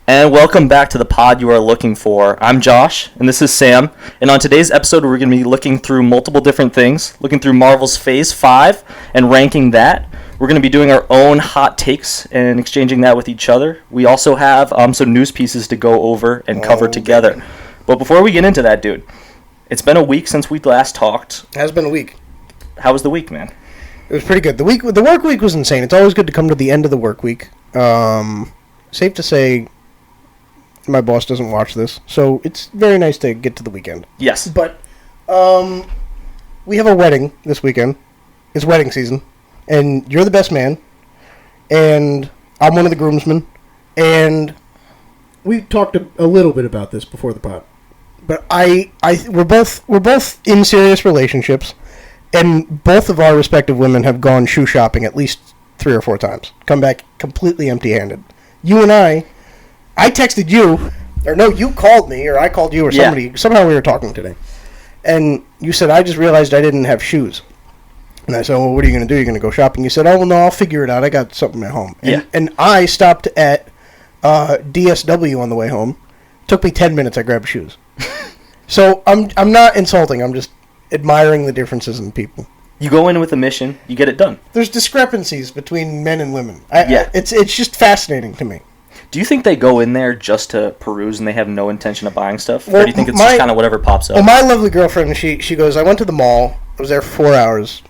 And welcome back to the pod you are looking for. I'm Josh, and this is Sam. And on today's episode, we're going to be looking through multiple different things, looking through Marvel's Phase 5 and ranking that. We're going to be doing our own hot takes and exchanging that with each other. We also have some news pieces to go over and cover together. Man. But before we get into that, dude, it's been a week since we last talked. It has been a week. How was the week, man? It was pretty good. The work week was insane. It's always good to come to the end of the work week. Safe to say, my boss doesn't watch this, so it's very nice to get to the weekend. Yes. But we have a wedding this weekend. It's wedding season, and you're the best man, and I'm one of the groomsmen, and we talked a little bit about this before the pod. But we're both in serious relationships, and both of our respective women have gone shoe shopping at least 3 or 4 times. Come back completely empty-handed. You and I texted you, or no, you called me, or I called you, or somebody. Yeah. Somehow we were talking today. And you said, I just realized I didn't have shoes. And I said, well, what are you going to do? You're going to go shopping? You said, oh, well, no, I'll figure it out. I got something at home. And I stopped at DSW on the way home. Took me 10 minutes. I grabbed shoes. So I'm not insulting. I'm just admiring the differences in people. You go in with a mission. You get it done. There's discrepancies between men and women. It's just fascinating to me. Do you think they go in there just to peruse and they have no intention of buying stuff? Well, or do you think it's just kind of whatever pops up? Well, my lovely girlfriend, she goes, I went to the mall. I was there for 4 hours.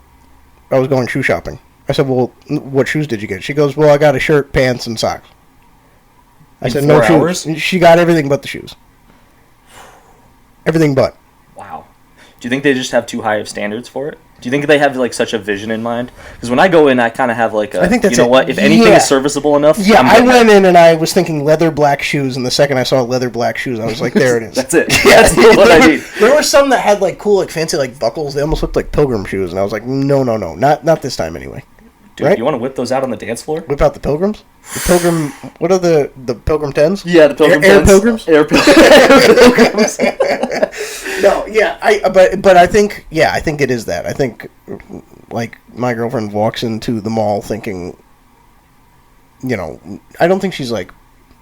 I was going shoe shopping. I said, well, what shoes did you get? She goes, well, I got a shirt, pants, and socks. I said, no shoes. She got everything but the shoes. Everything but. Wow. Do you think they just have too high of standards for it? Do you think they have like such a vision in mind? Because when I go in, I kind of have like a, I think that's what? If anything is serviceable enough, yeah. I went in and I was thinking leather black shoes, and the second I saw leather black shoes, I was like, there it is. That's it. That's what I need. There were some that had like cool, like fancy, like buckles. They almost looked like pilgrim shoes, and I was like, no, not this time anyway. Dude, right? You want to whip those out on the dance floor? Whip out the pilgrims? The pilgrim, what are the Pilgrim 10s? Yeah, the Pilgrim 10s. Air pilgrims? Air pilgrims. No, yeah, but I think it is that. I think, like, my girlfriend walks into the mall thinking, I don't think she's, like,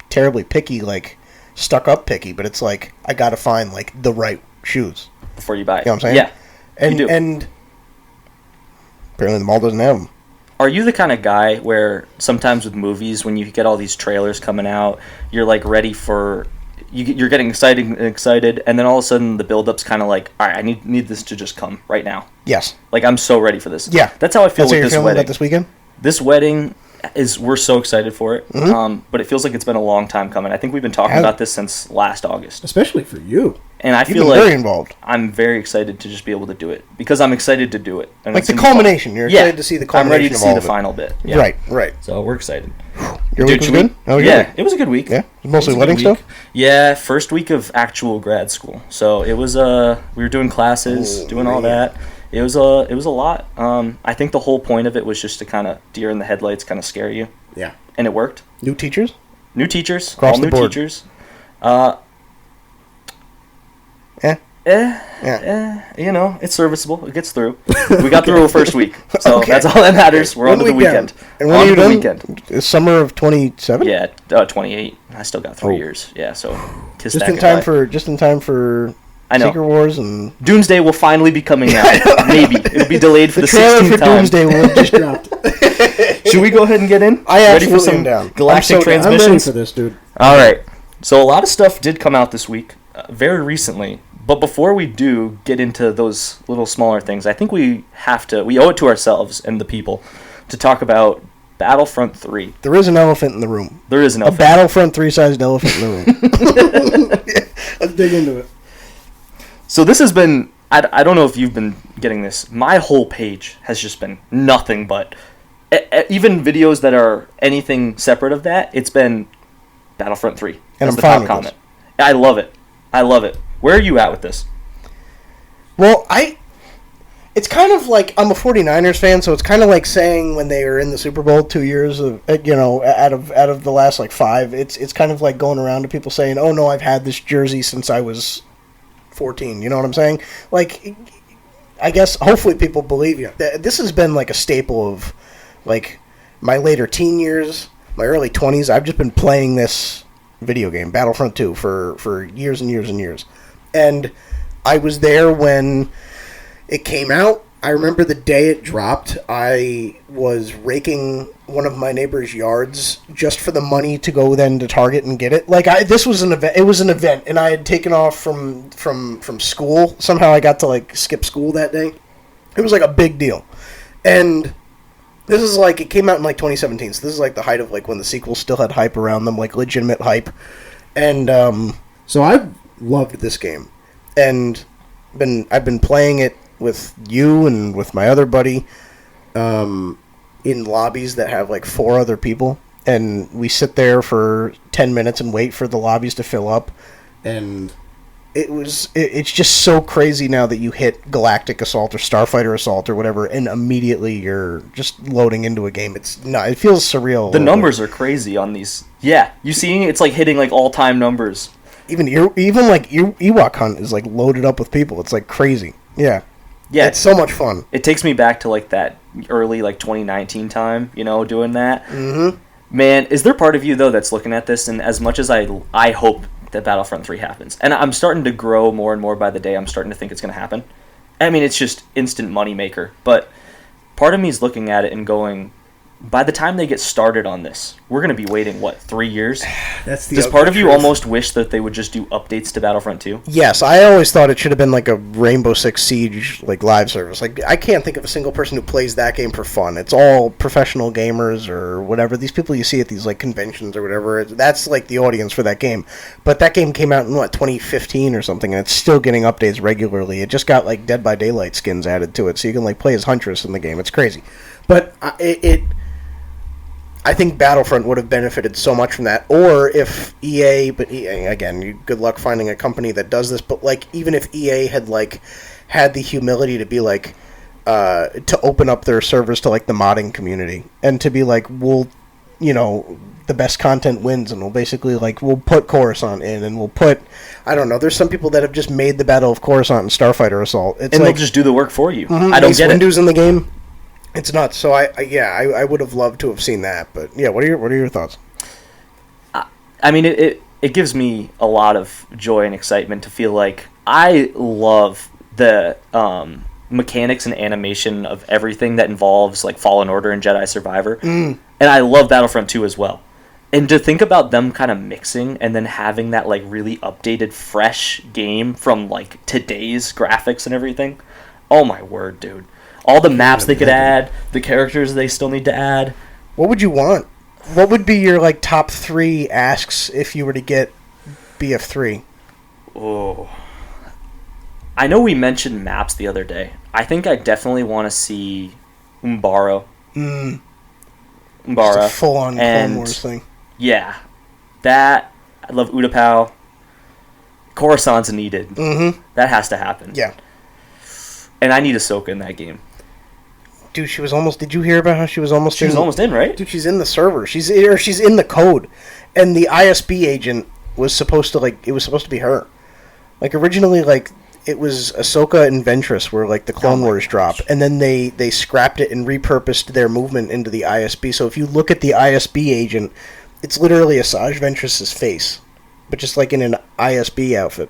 terribly picky, like, stuck-up picky, but it's like, I gotta find, like, the right shoes. Before you buy it. You know what I'm saying? Yeah, and apparently the mall doesn't have them. Are you the kind of guy where sometimes with movies, when you get all these trailers coming out, you're like ready for, you're getting excited, and then all of a sudden the build-up's kind of like, all right, I need this to just come right now. Yes. Like, I'm so ready for this. Yeah. That's how I feel with this wedding. About this weekend? This wedding we're so excited for it, but it feels like it's been a long time coming. I think we've been talking about this since last August. Especially for you. And I feel like very involved. I'm very excited to just be able to do it because I'm excited to do it. And like the culmination. You're excited to see the culmination. I'm ready to see the final bit. Yeah. Right. So we're excited. Your week was good? Yeah, it was a good week. Yeah, mostly wedding stuff? Yeah, first week of actual grad school. So it was, we were doing classes, doing all that. It was a lot. I think the whole point of it was just to kind of deer in the headlights, kind of scare you. Yeah. And it worked. New teachers? New teachers. Across all the new board. Teachers. It's serviceable. It gets through. We got through the first week, so that's all that matters. We're on to the weekend. And when are you done? Weekend. Summer of 27? Yeah, 28. I still got 3 years. Yeah, so just in time for Secret Wars and Doomsday will finally be coming out. Maybe it'll be delayed for the 16th time. The trailer for Doomsday will have just dropped. Should we go ahead and get in? I ready for some down. galactic transmissions? I'm ready for this, dude. All right. So a lot of stuff did come out this week, very recently. But before we do get into those little smaller things, I think we owe it to ourselves and the people to talk about Battlefront 3. There is an elephant in the room. There is an elephant. A Battlefront 3-sized elephant in the room. Let's dig into it. So this has been, I don't know if you've been getting this, my whole page has just been nothing but, even videos that are anything separate of that, it's been Battlefront 3. And I'm fine with comment. I love it. Where are you at with this? Well, it's kind of like, I'm a 49ers fan, so it's kind of like saying when they were in the Super Bowl 2 years of, out of the last like 5, it's kind of like going around to people saying, oh no, I've had this jersey since I was 14. You know what I'm saying? Like, I guess hopefully people believe you. This has been like a staple of like my later teen years, my early 20s. I've just been playing this video game, Battlefront 2, for years and years and years. And I was there when it came out. I remember the day it dropped. I was raking one of my neighbor's yards just for the money to go then to Target and get it. Like, this was an event. It was an event, and I had taken off from school. Somehow I got to, like, skip school that day. It was, like, a big deal. And this is, like, it came out in, like, 2017, so this is, like, the height of, like, when the sequels still had hype around them, like, legitimate hype. And, so I've loved this game. And I've been playing it with you and with my other buddy in lobbies that have like 4 other people, and we sit there for 10 minutes and wait for the lobbies to fill up, and it's just so crazy now that you hit Galactic Assault or Starfighter Assault or whatever, and immediately you're just loading into a game. It feels surreal. The numbers are crazy on these. Yeah, you see, it's like hitting like all-time numbers. Even like Ewok Hunt is like loaded up with people. It's like crazy. Yeah, it's so much fun. It takes me back to like that early like 2019 time, doing that. Mm-hmm. Man, is there part of you though that's looking at this, and as much as I hope that Battlefront 3 happens, and I'm starting to grow more and more by the day, I'm starting to think it's going to happen. I mean, it's just instant moneymaker, but part of me is looking at it and going, by the time they get started on this, we're going to be waiting, 3 years? Does part of you almost wish that they would just do updates to Battlefront 2? Yes, I always thought it should have been like a Rainbow Six Siege like live service. Like, I can't think of a single person who plays that game for fun. It's all professional gamers or whatever. These people you see at these like conventions or whatever, that's like the audience for that game. But that game came out in 2015 or something, and it's still getting updates regularly. It just got like Dead by Daylight skins added to it, so you can like play as Huntress in the game. It's crazy. But I think Battlefront would have benefited so much from that. Or if EA, again, good luck finding a company that does this, but like even if EA had like had the humility to be like to open up their servers to like the modding community and to be like, we'll, the best content wins, and we'll basically like we'll put Coruscant in, and we'll put, I don't know, there's some people that have just made the Battle of Coruscant and Starfighter Assault. It's and like, they'll just do the work for you. Mm-hmm, I don't get Windows in the game. It's nuts. So I would have loved to have seen that. But yeah, what are your thoughts? I mean, it gives me a lot of joy and excitement to feel like I love the mechanics and animation of everything that involves like Fallen Order and Jedi Survivor, and I love Battlefront 2 as well. And to think about them kind of mixing and then having that like really updated, fresh game from like today's graphics and everything. Oh my word, dude. All the maps they could add, the characters they still need to add. What would you want? What would be your like top 3 asks if you were to get BF3? Oh, I know we mentioned maps the other day. I think I definitely want to see Umbara. Umbara. Just a full-on Clone Wars thing. Yeah, that I love Utapau. Coruscant's needed. Mm-hmm. That has to happen. Yeah. And I need Ahsoka in that game. Dude, she was almost... Did you hear about how she was almost in... She was almost in, right? Dude, she's in the server. She's in the code. And the ISB agent was supposed to, like... It was supposed to be her. Like, originally, like, it was Ahsoka and Ventress were, like, the Clone Wars drop. And then they scrapped it and repurposed their movement into the ISB. So if you look at the ISB agent, it's literally Asajj Ventress's face. But just, like, in an ISB outfit.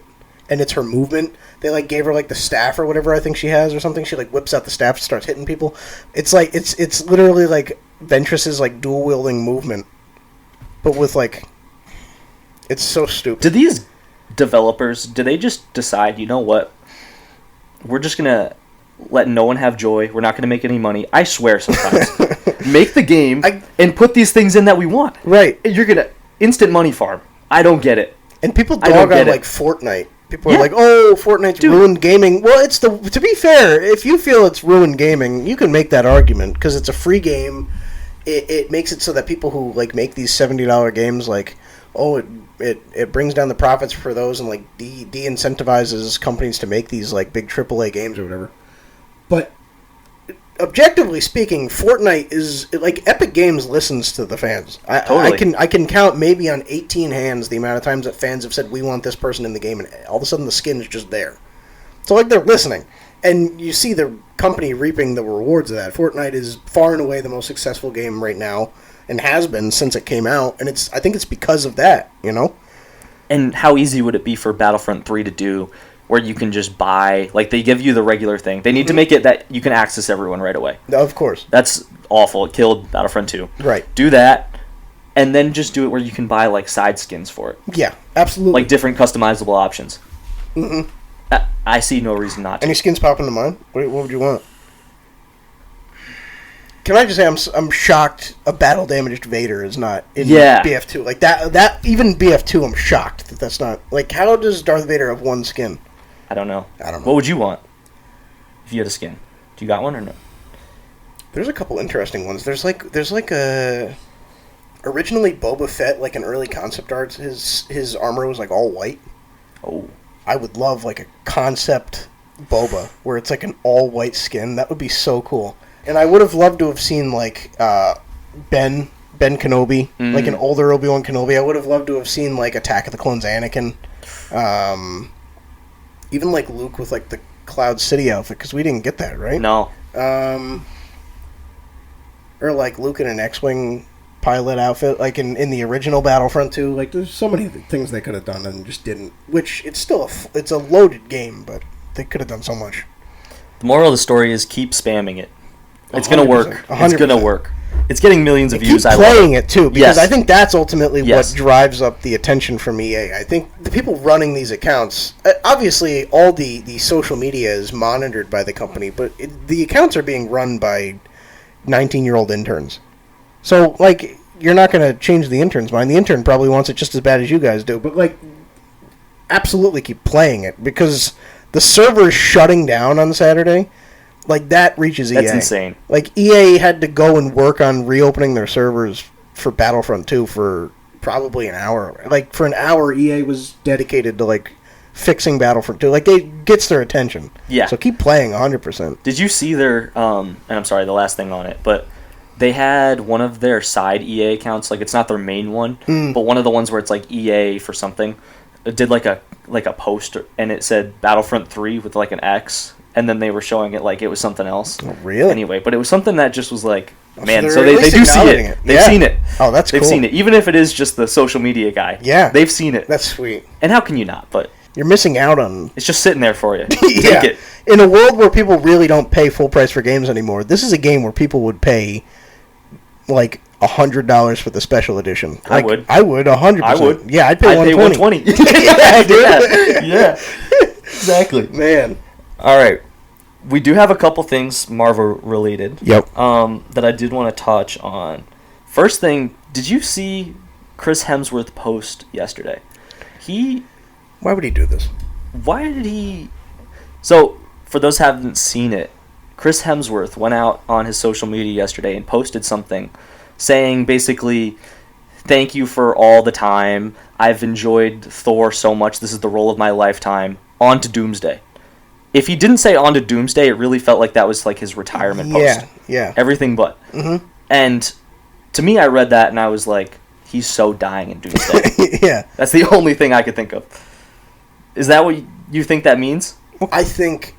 And it's her movement. They like gave her like the staff or whatever I think she has or something. She like whips out the staff and starts hitting people. It's like it's literally like Ventress's like dual wielding movement, but with like, it's so stupid. Do these developers, do they just decide, you know what, we're just gonna let no one have joy. We're not gonna make any money. I swear sometimes. Make the game and put these things in that we want. Right. You're gonna instant money farm. I don't get it. And people dog on like Fortnite. People are like, "Oh, Fortnite's ruined gaming." Well, to be fair, if you feel it's ruined gaming, you can make that argument because it's a free game. It makes it so that people who like make these $70 games, like, oh, it brings down the profits for those and like de-incentivizes companies to make these like big AAA games or whatever. But objectively speaking, Fortnite is like Epic Games listens to the fans. Totally. I can count maybe on 18 hands the amount of times that fans have said we want this person in the game, and all of a sudden the skin's just there. So like they're listening, and you see the company reaping the rewards of that. Fortnite is far and away the most successful game right now. and has been since it came out, and I think it's because of that, you know? And how easy would it be for Battlefront 3 to do where you can just buy, like they give you the regular thing. They need to make it that you can access everyone right away. Of course. That's awful. It killed Battlefront 2. Right. Do that, and then just do it where you can buy like side skins for it. Yeah, absolutely. Like different customizable options. Mm-hmm. I see no reason not to. Any skins pop into mind? What would you want? Can I just say I'm shocked a battle damaged Vader is not in BF2. Like that even BF2 I'm shocked that's not. Like, how does Darth Vader have one skin? I don't know. What would you want if you had a skin? Do you got one or no? There's a couple interesting ones. There's like a originally Boba Fett, like in early concept art, his armor was like all white. Oh. I would love like a concept Boba where it's like an all white skin. That would be so cool. And I would have loved to have seen like Ben Kenobi, like an older Obi-Wan Kenobi. I would have loved to have seen like Attack of the Clones Anakin. Even like Luke with like the Cloud City outfit, because we didn't get that, right? No. Or like Luke in an X-Wing pilot outfit, like in the original Battlefront 2. Like, there's so many things they could have done and just didn't. Which, it's still it's a loaded game, but they could have done so much. The moral of the story is keep spamming it. It's going to work. 100%. It's going to work. It's getting millions of views. Keep playing it, too, because Yes. I think that's ultimately what drives up the attention from EA. I think the people running these accounts, obviously all the social media is monitored by the company, but the accounts are being run by 19-year-old interns. So, like, you're not going to change the intern's mind. The intern probably wants it just as bad as you guys do, but, like, absolutely keep playing it, because the server's shutting down on Saturday. Like, that reaches EA. That's insane. Like, EA had to go and work on reopening their servers for Battlefront 2 for probably an hour. Like, for an hour, EA was dedicated to, like, fixing Battlefront 2. Like, it gets their attention. Yeah. So keep playing 100%. Did you see their, and I'm sorry, the last thing on it, but they had one of their side EA accounts, like, it's not their main one, but one of the ones where it's, like, EA for something, it did, like a poster, and it said Battlefront 3 with, like, an X, and then they were showing it like it was something else. Oh, really? Anyway, but it was something that just was like, man, so they do see acknowledging it. it. They've seen it. Oh, that's They've cool. seen it. Even if it is just the social media guy. Yeah. They've seen it. That's sweet. And how can you not? But You're missing out on... it's just sitting there for you. Yeah. Take it. In a world where people really don't pay full price for games anymore, this is a game where people would pay, like, $100 for the special edition. Like, I would. I would, 100%. I would. Yeah, I'd pay $120. Yeah. Exactly. Man. All right. We do have a couple things Marvel related. Yep. That I did want to touch on. First thing, did you see Chris Hemsworth post yesterday? Why would he do this? Why did he... So, for those who haven't seen it, Chris Hemsworth went out on his social media yesterday and posted something saying basically, thank you for all the time. I've enjoyed Thor so much. This is the role of my lifetime. On to Doomsday. If he didn't say on to Doomsday, it really felt like that was like his retirement post. Yeah. Everything but. Mm-hmm. And to me, I read that and I was like, he's so dying in Doomsday. Yeah. That's the only thing I could think of. Is that what you think that means? I think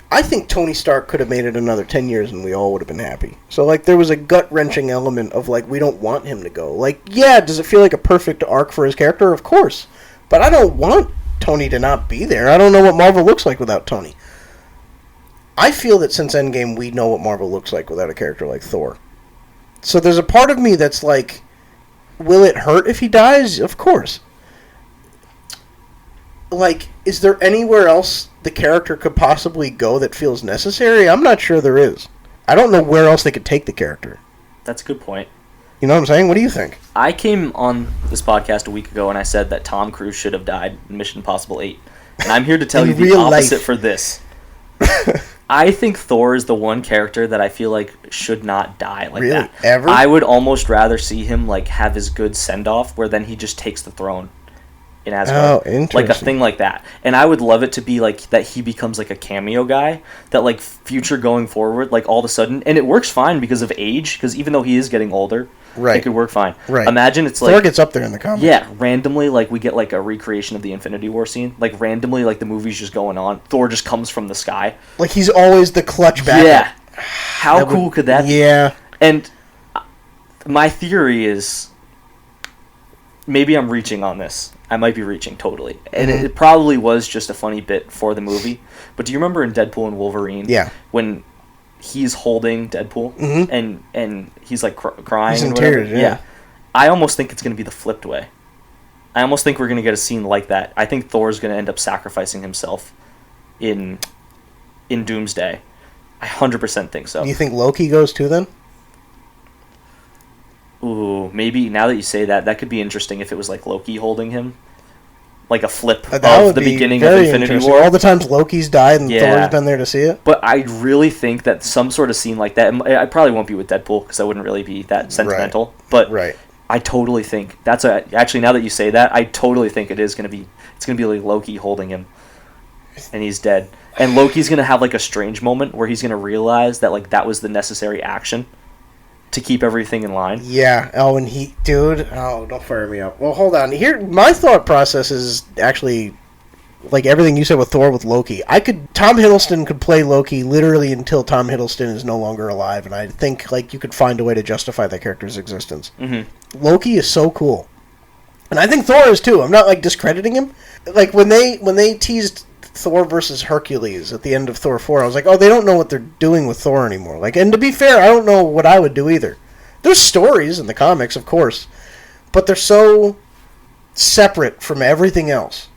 Tony Stark could have made it another 10 years and we all would have been happy. So, like, there was a gut-wrenching element of, like, we don't want him to go. Like, yeah, does it feel like a perfect arc for his character? Of course. But I don't want Tony to not be there. I don't know what Marvel looks like without Tony. I feel that since Endgame, we know what Marvel looks like without a character like Thor. So there's a part of me that's like, will it hurt if he dies? Of course. Like, is there anywhere else the character could possibly go that feels necessary? I'm not sure there is. I don't know where else they could take the character. That's a good point. You know what I'm saying? What do you think? I came on this podcast a week ago and I said that Tom Cruise should have died in Mission Impossible 8. And I'm here to tell you the opposite life. For this. I think Thor is the one character that I feel like should not die like really? that. Ever? I would almost rather see him like have his good send-off where then he just takes the throne in Asgard. Oh, interesting. Like a thing like that. And I would love it to be like that he becomes like a cameo guy that like future going forward, like all of a sudden, and it works fine because of age, because even though he is getting older, right, it could work fine. Right. Imagine it's like Thor gets up there in the comics. Yeah, randomly like we get like a recreation of the Infinity War scene. Like randomly like the movie's just going on. Thor just comes from the sky. Like he's always the clutch backup. Yeah. How cool could that be? Yeah. And My theory is, maybe I'm reaching on this. I might be reaching totally. And it probably was just a funny bit for the movie. But do you remember in Deadpool and Wolverine? Yeah. When he's holding Deadpool and he's like crying. He's in and whatever? tears, yeah. I almost think it's going to be the flipped way. I almost think we're going to get a scene like that. I think Thor's going to end up sacrificing himself in Doomsday. I 100% think so. You think Loki goes too then? Ooh, maybe now that you say that, that could be interesting if it was like Loki holding him. Like a flip That of would the be beginning of very Infinity interesting. War. All the times Loki's died and Yeah. Thor's been there to see it. But I really think that some sort of scene like that, I probably won't be with Deadpool because I wouldn't really be that sentimental. But I totally think actually now that you say that, I totally think it's gonna be like Loki holding him, and he's dead, and Loki's gonna have like a strange moment where he's gonna realize that like that was the necessary action to keep everything in line. Yeah. Oh, and don't fire me up. Well, hold on. Here, my thought process is actually like everything you said with Thor with Loki. Tom Hiddleston could play Loki literally until Tom Hiddleston is no longer alive, and I think like you could find a way to justify that character's existence. Mm-hmm. Loki is so cool, and I think Thor is too. I'm not like discrediting him. Like when they teased Thor versus Hercules at the end of Thor 4, I was like, oh, they don't know what they're doing with Thor anymore. Like, and to be fair, I don't know what I would do either. There's stories in the comics, of course, but they're so separate from everything else.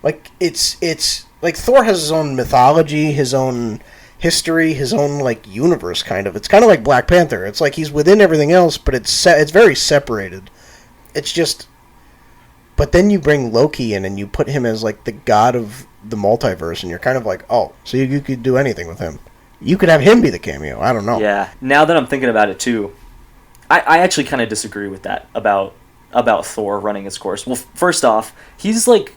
Like, it's like Thor has his own mythology, his own history, his own, like, universe, kind of. It's kind of like Black Panther. It's like he's within everything else, but it's very separated. It's just... But then you bring Loki in and you put him as, like, the god of the multiverse, and you're kind of like, oh, so you could do anything with him. You could have him be the cameo. I don't know. Yeah. Now that I'm thinking about it, too, I actually kind of disagree with that about Thor running its course. Well, first off, he's, like...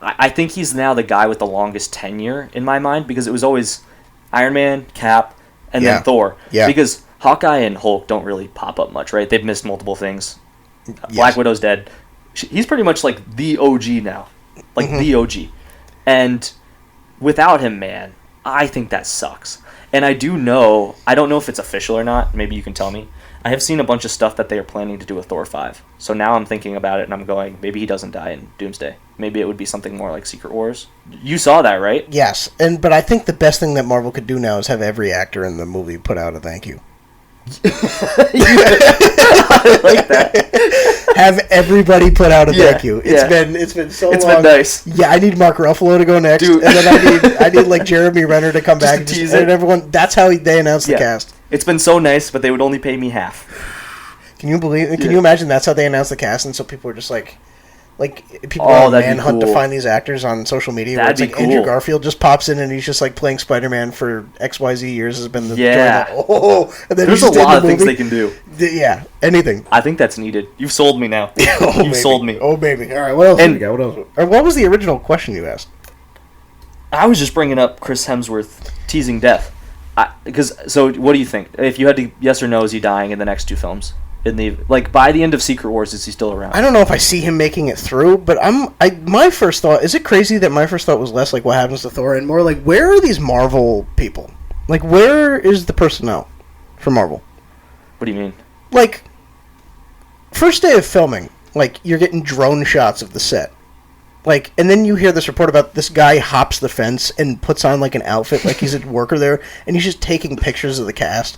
I think he's now the guy with the longest tenure in my mind, because it was always Iron Man, Cap, and then Thor. Yeah. Because Hawkeye and Hulk don't really pop up much, right? They've missed multiple things. Yes. Black Widow's dead. He's pretty much like the OG now. Like the OG. And without him, man, I think that sucks. And I don't know if it's official or not. Maybe you can tell me. I have seen a bunch of stuff that they are planning to do with Thor 5. So now I'm thinking about it and I'm going, maybe he doesn't die in Doomsday. Maybe it would be something more like Secret Wars. You saw that, right? Yes. But I think the best thing that Marvel could do now is have every actor in the movie put out a thank you. I like that. Have everybody put out a thank you. It's been so long. It's been nice. Yeah, I need Mark Ruffalo to go next, dude. And then I need like Jeremy Renner to come back and tease it. And everyone. That's how they announced the cast. It's been so nice, but they would only pay me half. Can you believe? Can you imagine that's how they announced the cast? And so people are just like people are on manhunt to find these actors on social media. Where it's like cool. Andrew Garfield just pops in and he's just like playing Spider-Man for XYZ years has been the and then there's a lot of things they can do. Yeah, anything. I think that's needed. You've sold me now. You've sold me. Oh baby. All right, what else? We got? What else? Or what was the original question you asked? I was just bringing up Chris Hemsworth teasing death. So what do you think? If you had to yes or no, is he dying in the next two films? By the end of Secret Wars, is he still around? I don't know if I see him making it through, but my first thought, is it crazy that my first thought was less like what happens to Thor and more like where are these Marvel people? Like where is the personnel for Marvel? What do you mean? Like first day of filming, like you're getting drone shots of the set. Like, and then you hear this report about this guy hops the fence and puts on like an outfit like he's a worker there, and he's just taking pictures of the cast.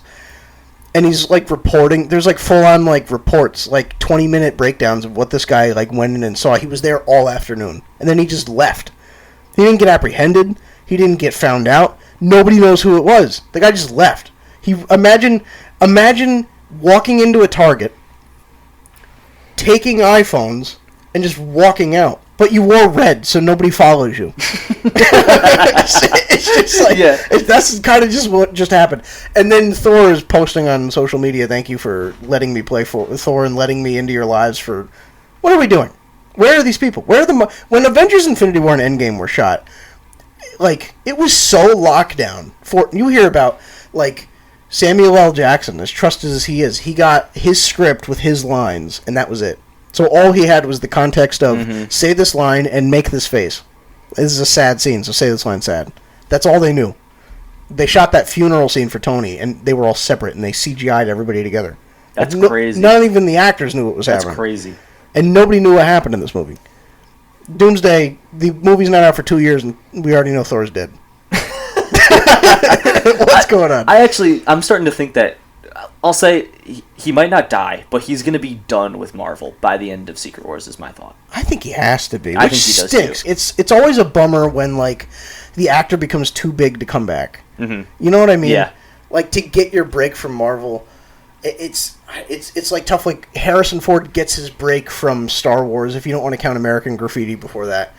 And he's, like, reporting. There's, like, full-on, like, reports, like, 20-minute breakdowns of what this guy, like, went in and saw. He was there all afternoon. And then he just left. He didn't get apprehended. He didn't get found out. Nobody knows who it was. The guy just left. Imagine walking into a Target, taking iPhones, and just walking out. But you wore red, so nobody follows you. It's just like, that's kind of just what just happened. And then Thor is posting on social media, thank you for letting me play for Thor and letting me into your lives for... What are we doing? Where are these people? Where are when Avengers Infinity War and Endgame were shot, like, it was so locked down. You hear about, like, Samuel L. Jackson, as trusted as he is, he got his script with his lines, and that was it. So all he had was the context of say this line and make this face. This is a sad scene, so say this line sad. That's all they knew. They shot that funeral scene for Tony, and they were all separate, and they CGI'd everybody together. That's crazy. Not even the actors knew what was happening. That's crazy. And nobody knew what happened in this movie. Doomsday, the movie's not out for 2 years, and we already know Thor's dead. What's going on? I'm starting to think that, I'll say, he might not die, but he's going to be done with Marvel by the end of Secret Wars, is my thought. I think he has to be, which I think he does stinks. too. It's always a bummer when, like, the actor becomes too big to come back. Mm-hmm. You know what I mean? Yeah. Like, to get your break from Marvel, it's like tough. Like, Harrison Ford gets his break from Star Wars, if you don't want to count American Graffiti before that.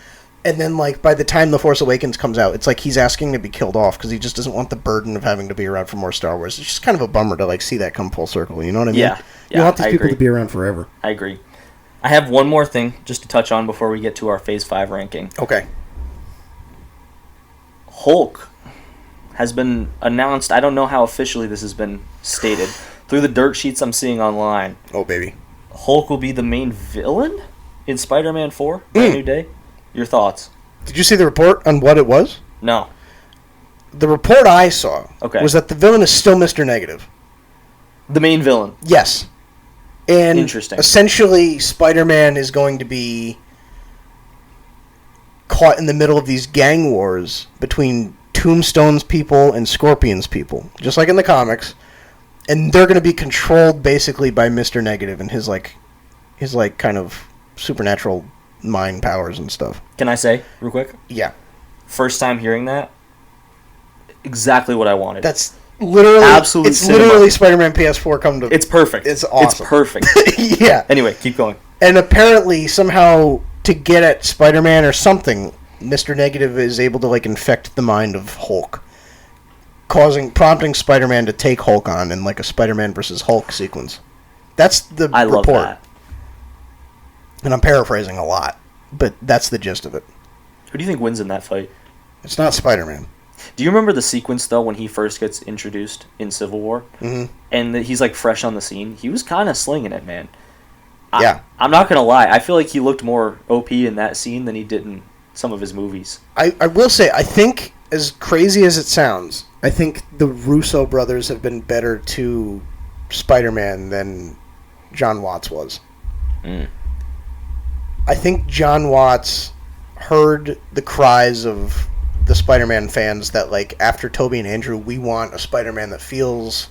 And then, like, by the time The Force Awakens comes out, it's like he's asking to be killed off because he just doesn't want the burden of having to be around for more Star Wars. It's just kind of a bummer to, like, see that come full circle. You know what I mean? Yeah. You want these I people agree. to be around forever. I agree. I have one more thing just to touch on before we get to our Phase 5 ranking. Okay. Hulk has been announced. I don't know how officially this has been stated. Through the dirt sheets I'm seeing online, Oh, baby. Hulk will be the main villain in Spider-Man 4, Brand New Day. Your thoughts? Did you see the report on what it was? No. The report I saw was that the villain is still Mr. Negative. The main villain. Yes. And Interesting. essentially, Spider-Man is going to be caught in the middle of these gang wars between Tombstone's people and Scorpion's people, just like in the comics. And they're going to be controlled basically by Mr. Negative and his kind of supernatural mind powers and stuff. Can I say, real quick? Yeah. First time hearing that, exactly what I wanted. That's literally... Absolute It's cinema. literally Spider-Man PS4 come to... It's perfect. It's awesome. It's perfect. Yeah. Anyway, keep going. And apparently, somehow, to get at Spider-Man or something, Mr. Negative is able to, like, infect the mind of Hulk, prompting Spider-Man to take Hulk on in, like, a Spider-Man versus Hulk sequence. That's the report. Love that. And I'm paraphrasing a lot, but that's the gist of it. Who do you think wins in that fight? It's not Spider-Man. Do you remember the sequence, though, when he first gets introduced in Civil War? Mm-hmm. And that he's, like, fresh on the scene? He was kind of slinging it, man. Yeah. I'm not going to lie. I feel like he looked more OP in that scene than he did in some of his movies. I will say, I think, as crazy as it sounds, I think the Russo brothers have been better to Spider-Man than John Watts was. Mm. I think John Watts heard the cries of the Spider-Man fans that, like, after Tobey and Andrew, we want a Spider-Man that feels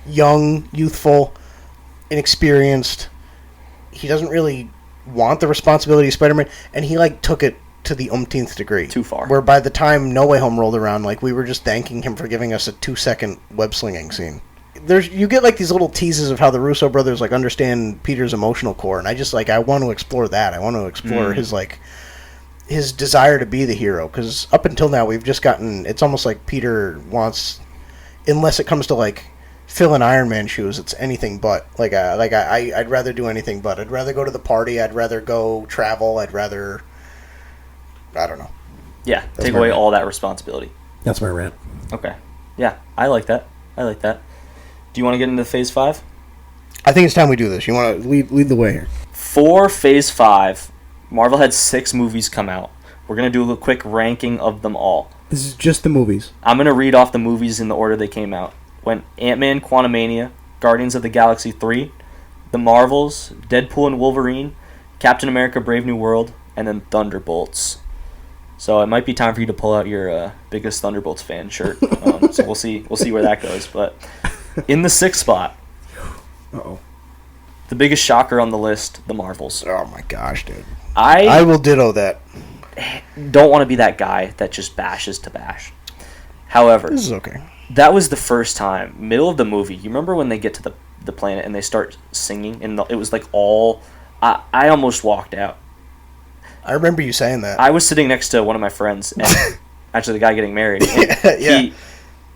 young, youthful, inexperienced. He doesn't really want the responsibility of Spider-Man, and he, like, took it to the umpteenth degree. Too far. Where by the time No Way Home rolled around, like, we were just thanking him for giving us a 2-second web-slinging scene. You get, like, these little teases of how the Russo brothers, like, understand Peter's emotional core, and I just, like, I want to explore that. I want to explore his, like, his desire to be the hero, because up until now we've just gotten, it's almost like Peter wants, unless it comes to, like, fill in Iron Man shoes, it's anything but. I'd rather do anything but. I'd rather go to the party, I'd rather go travel, I'd rather, I don't know. Yeah, take away all that responsibility. That's my rant. Okay. Yeah, I like that. Do you want to get into Phase 5? I think it's time we do this. You want to Lead the way here. For Phase 5, Marvel had 6 movies come out. We're going to do a quick ranking of them all. This is just the movies. I'm going to read off the movies in the order they came out. Went Ant-Man, Quantumania, Guardians of the Galaxy 3, The Marvels, Deadpool and Wolverine, Captain America Brave New World, and then Thunderbolts. So it might be time for you to pull out your biggest Thunderbolts fan shirt. So we'll see where that goes. But in the 6th spot, Uh-oh. the biggest shocker on the list, The Marvels. Oh my gosh, dude. I will ditto that. don't want to be that guy that just bashes to bash. However, This is okay. that was the first time, middle of the movie. You remember when they get to the planet and they start singing, and it was like all. I almost walked out. I remember you saying that. I was sitting next to one of my friends, and actually the guy getting married. Yeah.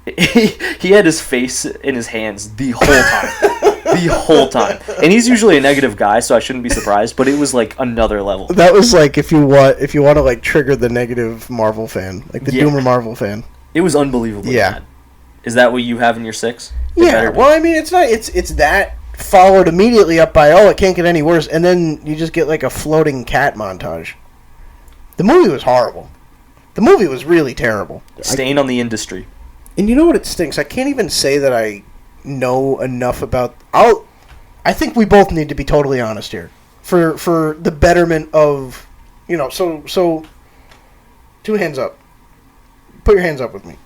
He had his face in his hands the whole time. The whole time. And he's usually a negative guy, so I shouldn't be surprised, but it was like another level. That was like if you want to, like, trigger the negative Marvel fan, like the Doomer Marvel fan. It was unbelievably bad. Is that what you have in your 6? Yeah. Well, I mean, it's not. It's that followed immediately up by, oh, it can't get any worse, and then you just get like a floating cat montage. The movie was horrible. The movie was really terrible. Stain on the industry. And you know what? It stinks. I can't even say that I know enough about. I'll I think we both need to be totally honest here. For the betterment of, so 2 hands up. Put your hands up with me.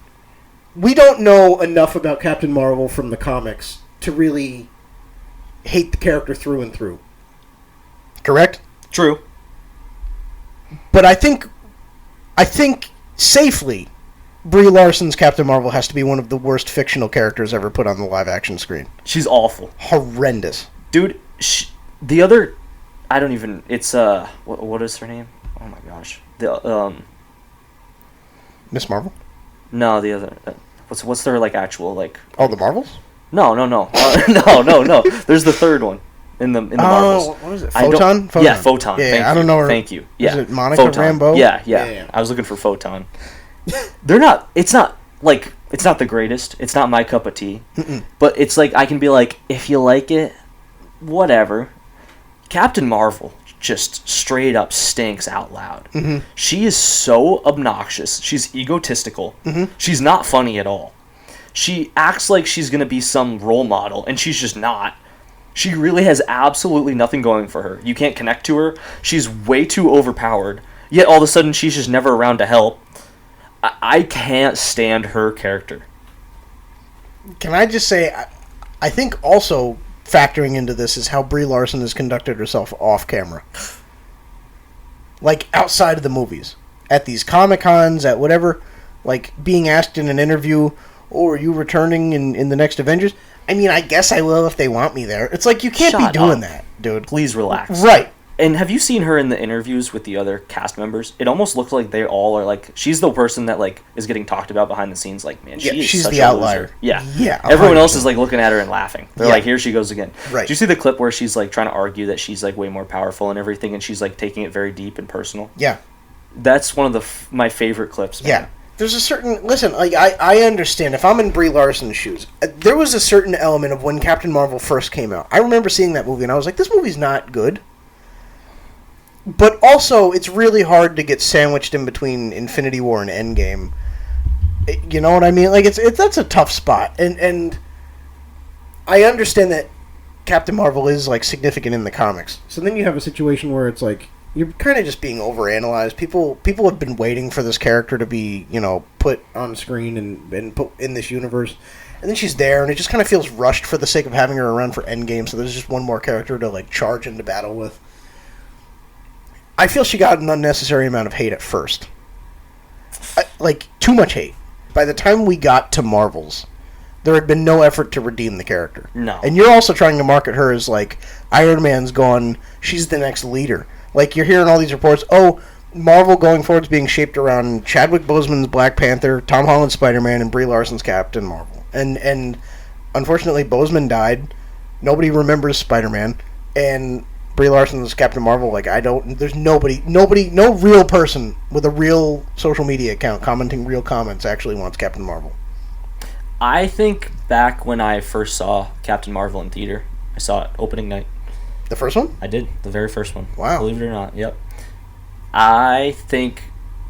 We don't know enough about Captain Marvel from the comics to really hate the character through and through. Correct? True. But I think safely, Brie Larson's Captain Marvel has to be one of the worst fictional characters ever put on the live-action screen. She's awful. Horrendous. Dude, the other... I don't even... It's, what is her name? Oh my gosh. Miss Marvel? No, the other... what's their, actual, Oh, the Marvels? No. No. There's the third one in the Marvels. Oh, what is it? Photon? Yeah, Photon. Yeah, Thank I don't you. know her. Thank you. Yeah. Is it Monica Photon. Rambeau? Yeah. I was looking for Photon. It's not the greatest. It's not my cup of tea. Mm-mm. But it's I can be if you like it, whatever. Captain Marvel just straight up stinks out loud. Mm-hmm. She is so obnoxious. She's egotistical. Mm-hmm. She's not funny at all. She acts like she's going to be some role model, and she's just not. She really has absolutely nothing going for her. You can't connect to her. She's way too overpowered. Yet all of a sudden, she's just never around to help. I can't stand her character. Can I just say, I think also factoring into this is how Brie Larson has conducted herself off camera. Outside of the movies. At these Comic-Cons, at whatever, being asked in an interview, are you returning in the next Avengers? I mean, I guess I will if they want me there. It's you can't Shut be doing up. that, dude. Please relax. Right. And have you seen her in the interviews with the other cast members? It almost looks like they all are she's the person that is getting talked about behind the scenes. Man, she's such the a outlier. loser. Yeah. Yeah. Everyone else is looking at her and laughing. They're here she goes again. Right. Do you see the clip where she's trying to argue that she's way more powerful and everything, and she's taking it very deep and personal? Yeah. That's one of my favorite clips. Man. Yeah. There's a certain... Listen, I understand. If I'm in Brie Larson's shoes, there was a certain element of when Captain Marvel first came out. I remember seeing that movie, and I was like, this movie's not good. But also, it's really hard to get sandwiched in between Infinity War and Endgame. You know what I mean? That's a tough spot. And I understand that Captain Marvel is, significant in the comics. So then you have a situation where it's you're kind of just being overanalyzed. People have been waiting for this character to be, put on screen and put in this universe. And then she's there, and it just kind of feels rushed for the sake of having her around for Endgame, so there's just one more character to, charge into battle with. I feel she got an unnecessary amount of hate at first. Too much hate. By the time we got to Marvels, there had been no effort to redeem the character. No. And you're also trying to market her as, Iron Man's gone, she's the next leader. You're hearing all these reports, Marvel going forward is being shaped around Chadwick Boseman's Black Panther, Tom Holland's Spider-Man, and Brie Larson's Captain Marvel. And unfortunately, Boseman died. Nobody remembers Spider-Man. And Brie Larson's Captain Marvel, there's nobody, no real person with a real social media account commenting real comments actually wants Captain Marvel. I think back when I first saw Captain Marvel in theater, I saw it opening night. The first one? I did, the very first one. Wow. Believe it or not, yep. I think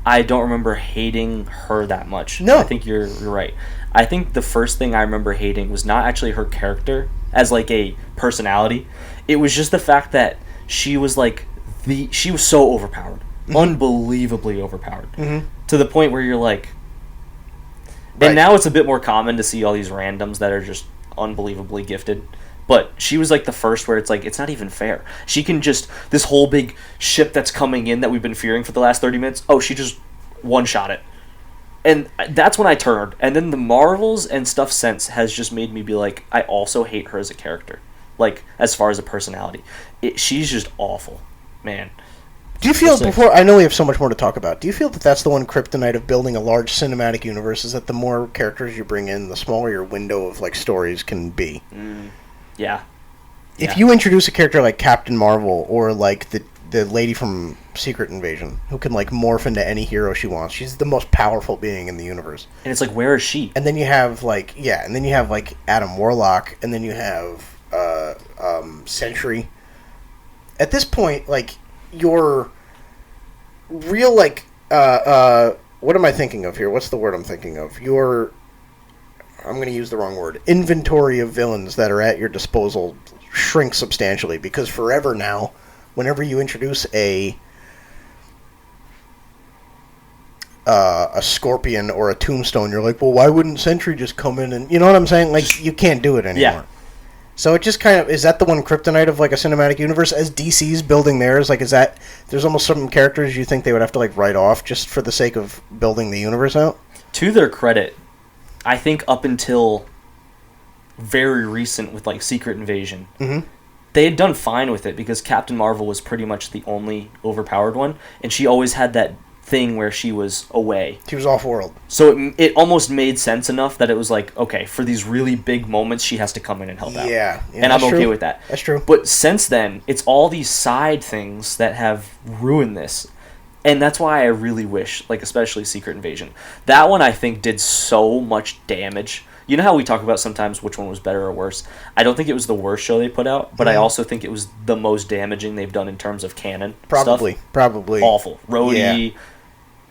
I don't remember hating her that much. No. I think you're right. I think the first thing I remember hating was not actually her character as a personality. It was just the fact that she was she was so overpowered. Mm-hmm. Unbelievably overpowered. Mm-hmm. To the point where you're Right. And now it's a bit more common to see all these randoms that are just unbelievably gifted. But she was the first where it's not even fair. She can just, this whole big ship that's coming in that we've been fearing for the last 30 minutes, she just one-shot it. And that's when I turned. And then the Marvels and stuff since has just made me be I also hate her as a character. As far as a personality. She's just awful. Man. Do you feel, before, I know we have so much more to talk about, do you feel that that's the one kryptonite of building a large cinematic universe, is that the more characters you bring in, the smaller your window of stories can be? Yeah. If you introduce a character like Captain Marvel, or the lady from Secret Invasion, who can morph into any hero she wants, she's the most powerful being in the universe. And it's where is she? And then you have Adam Warlock, and then you have Sentry. At this point, your real what am I thinking of here? What's the word I'm thinking of? I'm going to use the wrong word. Inventory of villains that are at your disposal shrink substantially, because forever now, whenever you introduce a Scorpion or a Tombstone, you're like, well, why wouldn't Sentry just come in and... You know what I'm saying? Like, you can't do it anymore. Yeah. So it just kind of... Is that the one kryptonite of, like, a cinematic universe? As DC's building theirs, like, is that... There's almost some characters you think they would have to, like, write off just for the sake of building the universe out? To their credit, I think up until very recent with, like, Secret Invasion, they had done fine with it because Captain Marvel was pretty much the only overpowered one, and she always had that thing where she was away. She was off-world. So it almost made sense enough that it was like, okay, for these really big moments, she has to come in and help out. Yeah, and I'm okay with that. That's true. But since then, it's all these side things that have ruined this. And that's why I really wish, like, especially Secret Invasion. That one, I think, did so much damage. You know how we talk about sometimes which one was better or worse? I don't think it was the worst show they put out, but I also think it was the most damaging they've done in terms of canon Probably. Awful. Rhodey. Yeah.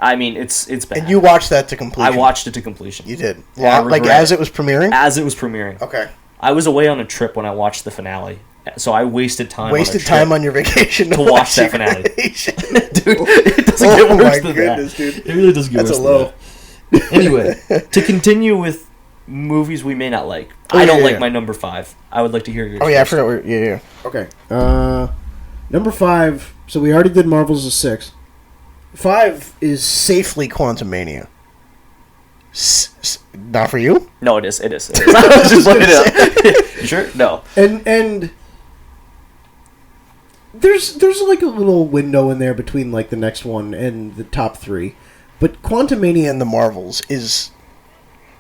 I mean, it's bad. And you watched that to completion. I watched it to completion. You did. Yeah, Like, as it was premiering? As it was premiering. Okay. I was away on a trip when I watched the finale, so I wasted time Wasted time on your vacation to watch that finale. Dude, it doesn't get worse than that. Dude. It really doesn't get worse than that. That's a low. Anyway, to continue with movies we may not like. I don't like my number 5. I would like to hear yours. Oh, yeah, first. I forgot. Yeah. Okay. Number 5. So we already did Marvel's a 6. 5 is Safely Quantumania. Not for you? No, it is. I was just looking it up. You sure? No. And there's like a little window in there between like the next one and the top 3, but Quantumania and the Marvels is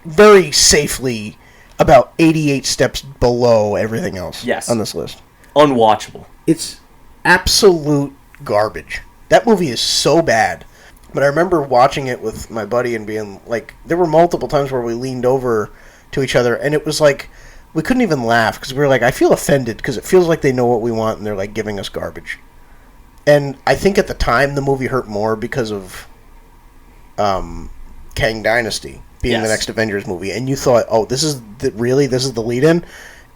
very safely about 88 steps below everything else. Yes. On this list. Unwatchable. it's Absolute garbage. That movie is so bad. But I remember watching it with my buddy and being like, there were multiple times where we leaned over to each other, and it was like, we couldn't even laugh because we were like, I feel offended because it feels like they know what we want and they're like giving us garbage. And I think at the time the movie hurt more because of Kang Dynasty being the next Avengers movie, and you thought, oh, this is the lead-in.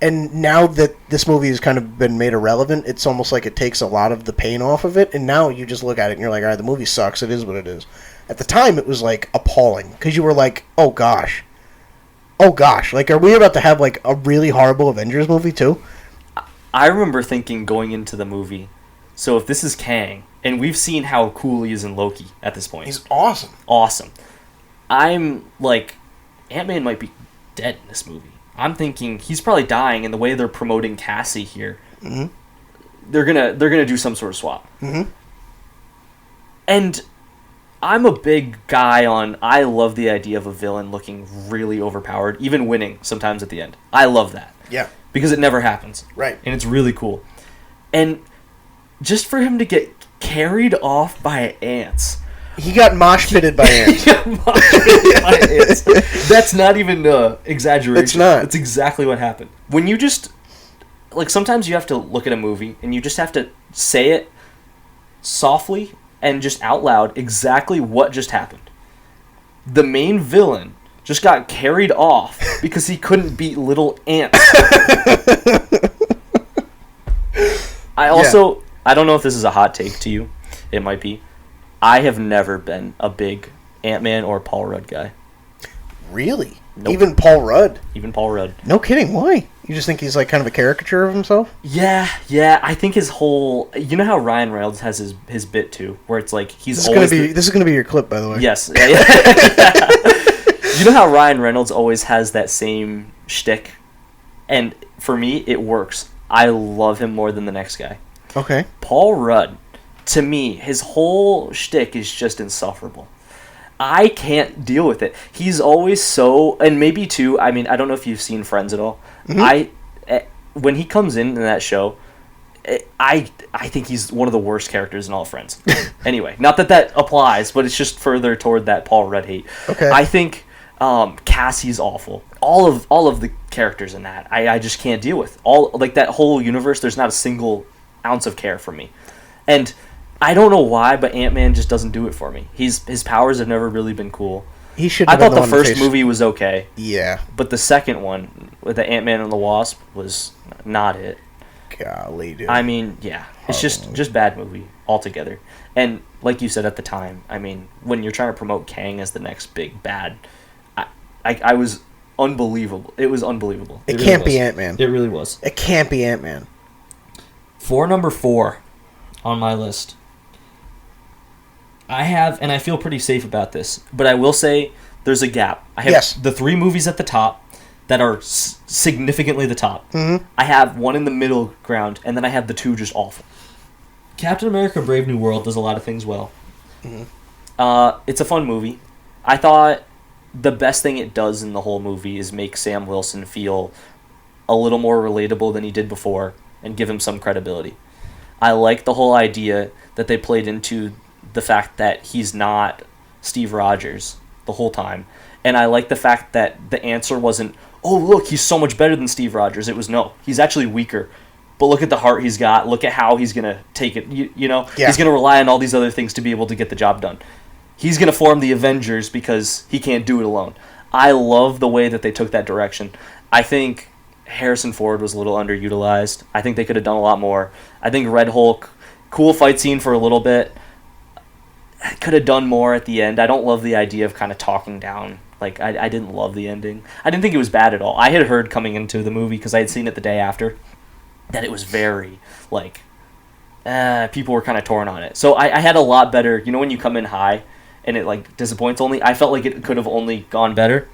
And now that this movie has kind of been made irrelevant, it's almost like it takes a lot of the pain off of it, and now you just look at it and you're like, all right, the movie sucks, it is what it is. At the time, it was, like, appalling, because you were like, oh gosh, like, are we about to have, like, a really horrible Avengers movie, too? I remember thinking going into the movie, so if this is Kang, and we've seen how cool he is in Loki at this point. He's awesome. Awesome. I'm like, Ant-Man might be dead in this movie. I'm thinking he's probably dying, and the way they're promoting Cassie here, they're gonna do some sort of swap. And I'm a big guy on. I love the idea of a villain looking really overpowered, even winning sometimes at the end. I love that. Yeah. Because it never happens. Right. And it's really cool. And just for him to get carried off by ants. He got mosh-pitted by ants. That's not even exaggeration. It's not. It's exactly what happened. When you just... Like, sometimes you have to look at a movie, and you just have to say it softly and just out loud exactly what just happened. The main villain just got carried off because he couldn't beat little ants. I also... Yeah. I don't know if this is a hot take to you. It might be. I have never been a big Ant-Man or Paul Rudd guy. Really? Nope. Even Paul Rudd? Even Paul Rudd. No kidding. Why? You just think he's like kind of a caricature of himself? Yeah. I think his whole... You know how Ryan Reynolds has his bit too, where it's like he's this always... This is going to be your clip, by the way. Yes. Yeah. You know how Ryan Reynolds always has that same shtick? And for me, it works. I love him more than the next guy. Okay. Paul Rudd, to me, his whole shtick is just insufferable. I can't deal with it. He's always so... And maybe, too, I mean, I don't know if you've seen Friends at all. When he comes in that show, I think he's one of the worst characters in all Friends. Anyway, not that applies, but it's just further toward that Paul Rudd hate. Okay. I think Cassie's awful. All of the characters in that, I just can't deal with. Like, that whole universe, there's not a single ounce of care for me. And I don't know why, but Ant-Man just doesn't do it for me. His powers have never really been cool. He should. I thought the first movie was okay. Yeah. But the second one, with the Ant-Man and the Wasp, was not it. golly, dude. I mean, yeah, it's just bad movie altogether. And like you said at the time, I mean, when you're trying to promote Kang as the next big bad, I was unbelievable. It was unbelievable. It really can't was. be Ant-Man. It really was. It can't be Ant-Man. For number 4 on my list, I have, and I feel pretty safe about this, but I will say there's a gap. I have the 3 movies at the top that are significantly the top. Mm-hmm. I have one in the middle ground, and then I have the 2 just awful. Captain America Brave New World does a lot of things well. Mm-hmm. It's a fun movie. I thought the best thing it does in the whole movie is make Sam Wilson feel a little more relatable than he did before and give him some credibility. I like the whole idea that they played into the fact that he's not Steve Rogers the whole time. And I like the fact that the answer wasn't, oh, look, he's so much better than Steve Rogers. It was, no, he's actually weaker. But look at the heart he's got. Look at how he's going to take it. You know, he's going to rely on all these other things to be able to get the job done. He's going to form the Avengers because he can't do it alone. I love the way that they took that direction. I think Harrison Ford was a little underutilized. I think they could have done a lot more. I think Red Hulk, cool fight scene for a little bit. Could have done more at the end. I don't love the idea of kind of talking down. Like, I didn't love the ending. I didn't think it was bad at all. I had heard coming into the movie, because I had seen it the day after, that it was very, like, people were kind of torn on it. So I had a lot better, you know, when you come in high and it, like, disappoints only, I felt like it could have only gone better.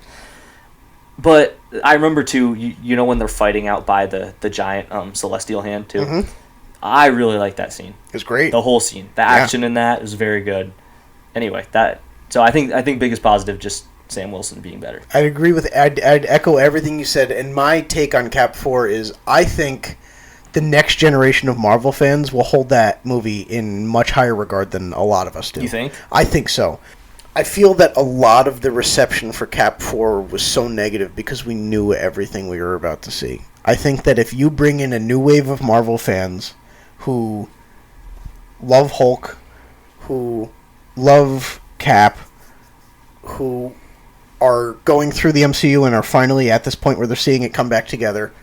But I remember, too, you know when they're fighting out by the giant celestial hand, too? Mm-hmm. I really liked that scene. It was great. The whole scene. The action in that was very good. Anyway, so I think biggest positive, just Sam Wilson being better. I'd agree with, I'd echo everything you said, and my take on Cap 4 is, I think the next generation of Marvel fans will hold that movie in much higher regard than a lot of us do. You think? I think so. I feel that a lot of the reception for Cap 4 was so negative because we knew everything we were about to see. I think that if you bring in a new wave of Marvel fans who love Hulk, who love Cap, who are going through the MCU and are finally at this point where they're seeing it come back together,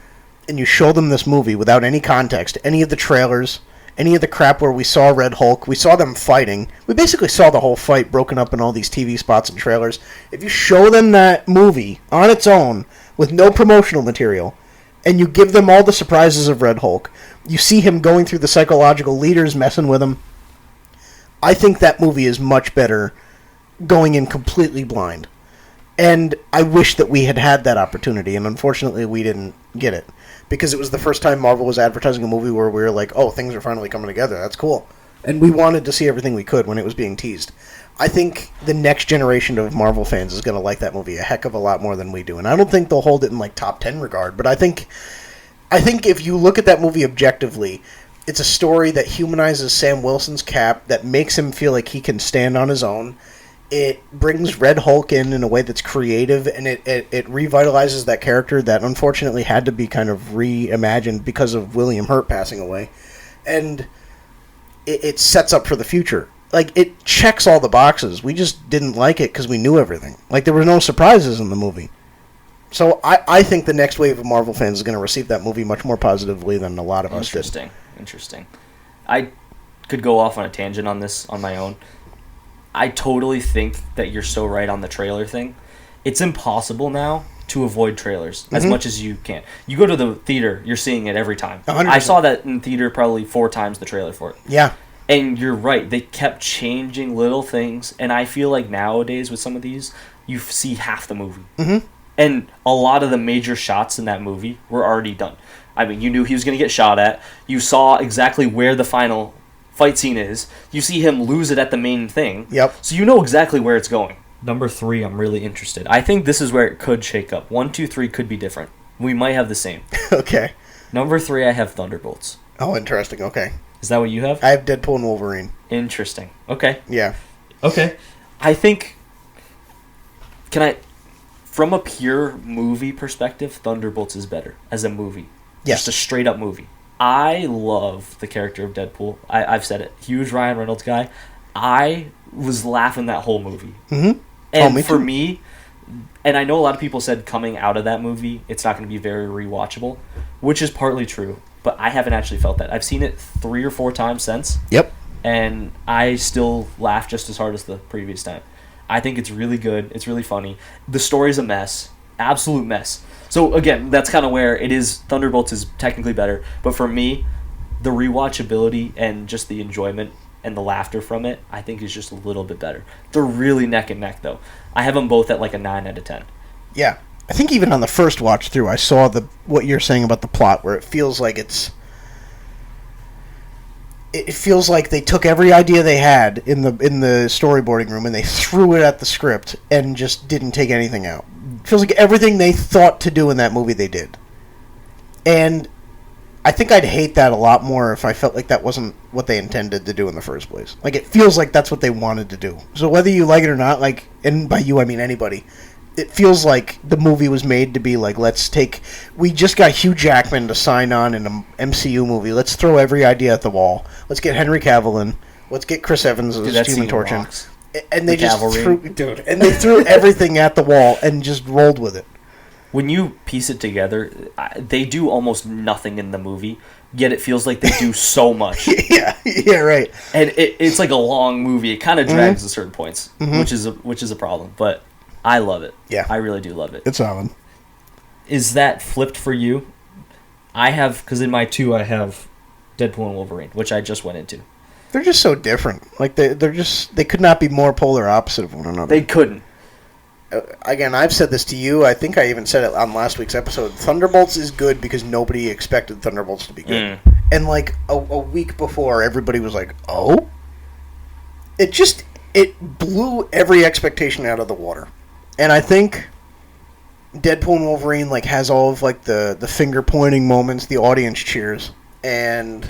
and you show them this movie without any context, any of the trailers, any of the crap where we saw Red Hulk, we saw them fighting. We basically saw the whole fight broken up in all these TV spots and trailers. If you show them that movie on its own with no promotional material, and you give them all the surprises of Red Hulk, you see him going through the psychological leaders, messing with him, I think that movie is much better going in completely blind. And I wish that we had had that opportunity, and unfortunately we didn't get it. Because it was the first time Marvel was advertising a movie where we were like, oh, things are finally coming together. That's cool. And we wanted to see everything we could when it was being teased. I think the next generation of Marvel fans is going to like that movie a heck of a lot more than we do. And I don't think they'll hold it in like top 10 regard, but I think if you look at that movie objectively, it's a story that humanizes Sam Wilson's Cap, that makes him feel like he can stand on his own. It brings Red Hulk in a way that's creative, and it revitalizes that character that unfortunately had to be kind of reimagined because of William Hurt passing away. And it sets up for the future. Like, it checks all the boxes. We just didn't like it because we knew everything. Like, there were no surprises in the movie. So I think the next wave of Marvel fans is going to receive that movie much more positively than a lot of us did. Interesting. I could go off on a tangent on this on my own. I totally think that you're so right on the trailer thing. It's impossible now to avoid trailers as much as you can. You go to the theater, you're seeing it every time. 100%. I saw that in theater probably 4 times the trailer for it. Yeah. And you're right. They kept changing little things. And I feel like nowadays with some of these, you see half the movie. Mm-hmm. And a lot of the major shots in that movie were already done. I mean, you knew he was going to get shot at. You saw exactly where the final fight scene is. You see him lose it at the main thing. Yep. So you know exactly where it's going. Number 3, I'm really interested. I think this is where it could shake up. 1, 2, 3 could be different. We might have the same. Okay. Number 3, I have Thunderbolts. Oh, interesting. Okay. Is that what you have? I have Deadpool and Wolverine. Interesting. Okay. Yeah. Okay. I think... From a pure movie perspective, Thunderbolts is better as a movie. Yes. Just a straight-up movie. I love the character of Deadpool. I've said it. Huge Ryan Reynolds guy. I was laughing that whole movie. Mm-hmm. And for me, and I know a lot of people said coming out of that movie, it's not going to be very rewatchable, which is partly true. but I haven't actually felt that. I've seen it 3 or 4 times since. Yep. And I still laugh just as hard as the previous time. I think it's really good. It's really funny. The story's a mess. Absolute mess. So, again, that's kind of where it is. Thunderbolts is technically better. But for me, the rewatchability and just the enjoyment and the laughter from it, I think is just a little bit better. They're really neck and neck, though. I have them both at like a 9 out of 10. Yeah. I think even on the first watch through, I saw what you're saying about the plot, where it feels like it feels like they took every idea they had in the storyboarding room and they threw it at the script and just didn't take anything out. It feels like everything they thought to do in that movie they did. And I think I'd hate that a lot more if I felt like that wasn't what they intended to do in the first place. Like, it feels like that's what they wanted to do. So whether you like it or not, like, and by you I mean anybody, it feels like the movie was made to be like, we just got Hugh Jackman to sign on in an MCU movie. Let's throw every idea at the wall. Let's get Henry Cavill in. Let's get Chris Evans as Human Torch in. And they just threw everything at the wall and just rolled with it. When you piece it together, they do almost nothing in the movie, yet it feels like they do so much. yeah, right. And it's like a long movie. It kind of drags at certain points, which is a problem. But I love it. Yeah. I really do love it. It's solid. Is that flipped for you? I have, because in my 2 I have Deadpool and Wolverine, which I just went into. They're just so different. Like, they could not be more polar opposite of one another. They couldn't. Again, I've said this to you. I think I even said it on last week's episode. Thunderbolts is good because nobody expected Thunderbolts to be good. And like a week before, everybody was like, "Oh!" It blew every expectation out of the water. And I think Deadpool and Wolverine like has all of like the finger pointing moments, the audience cheers, and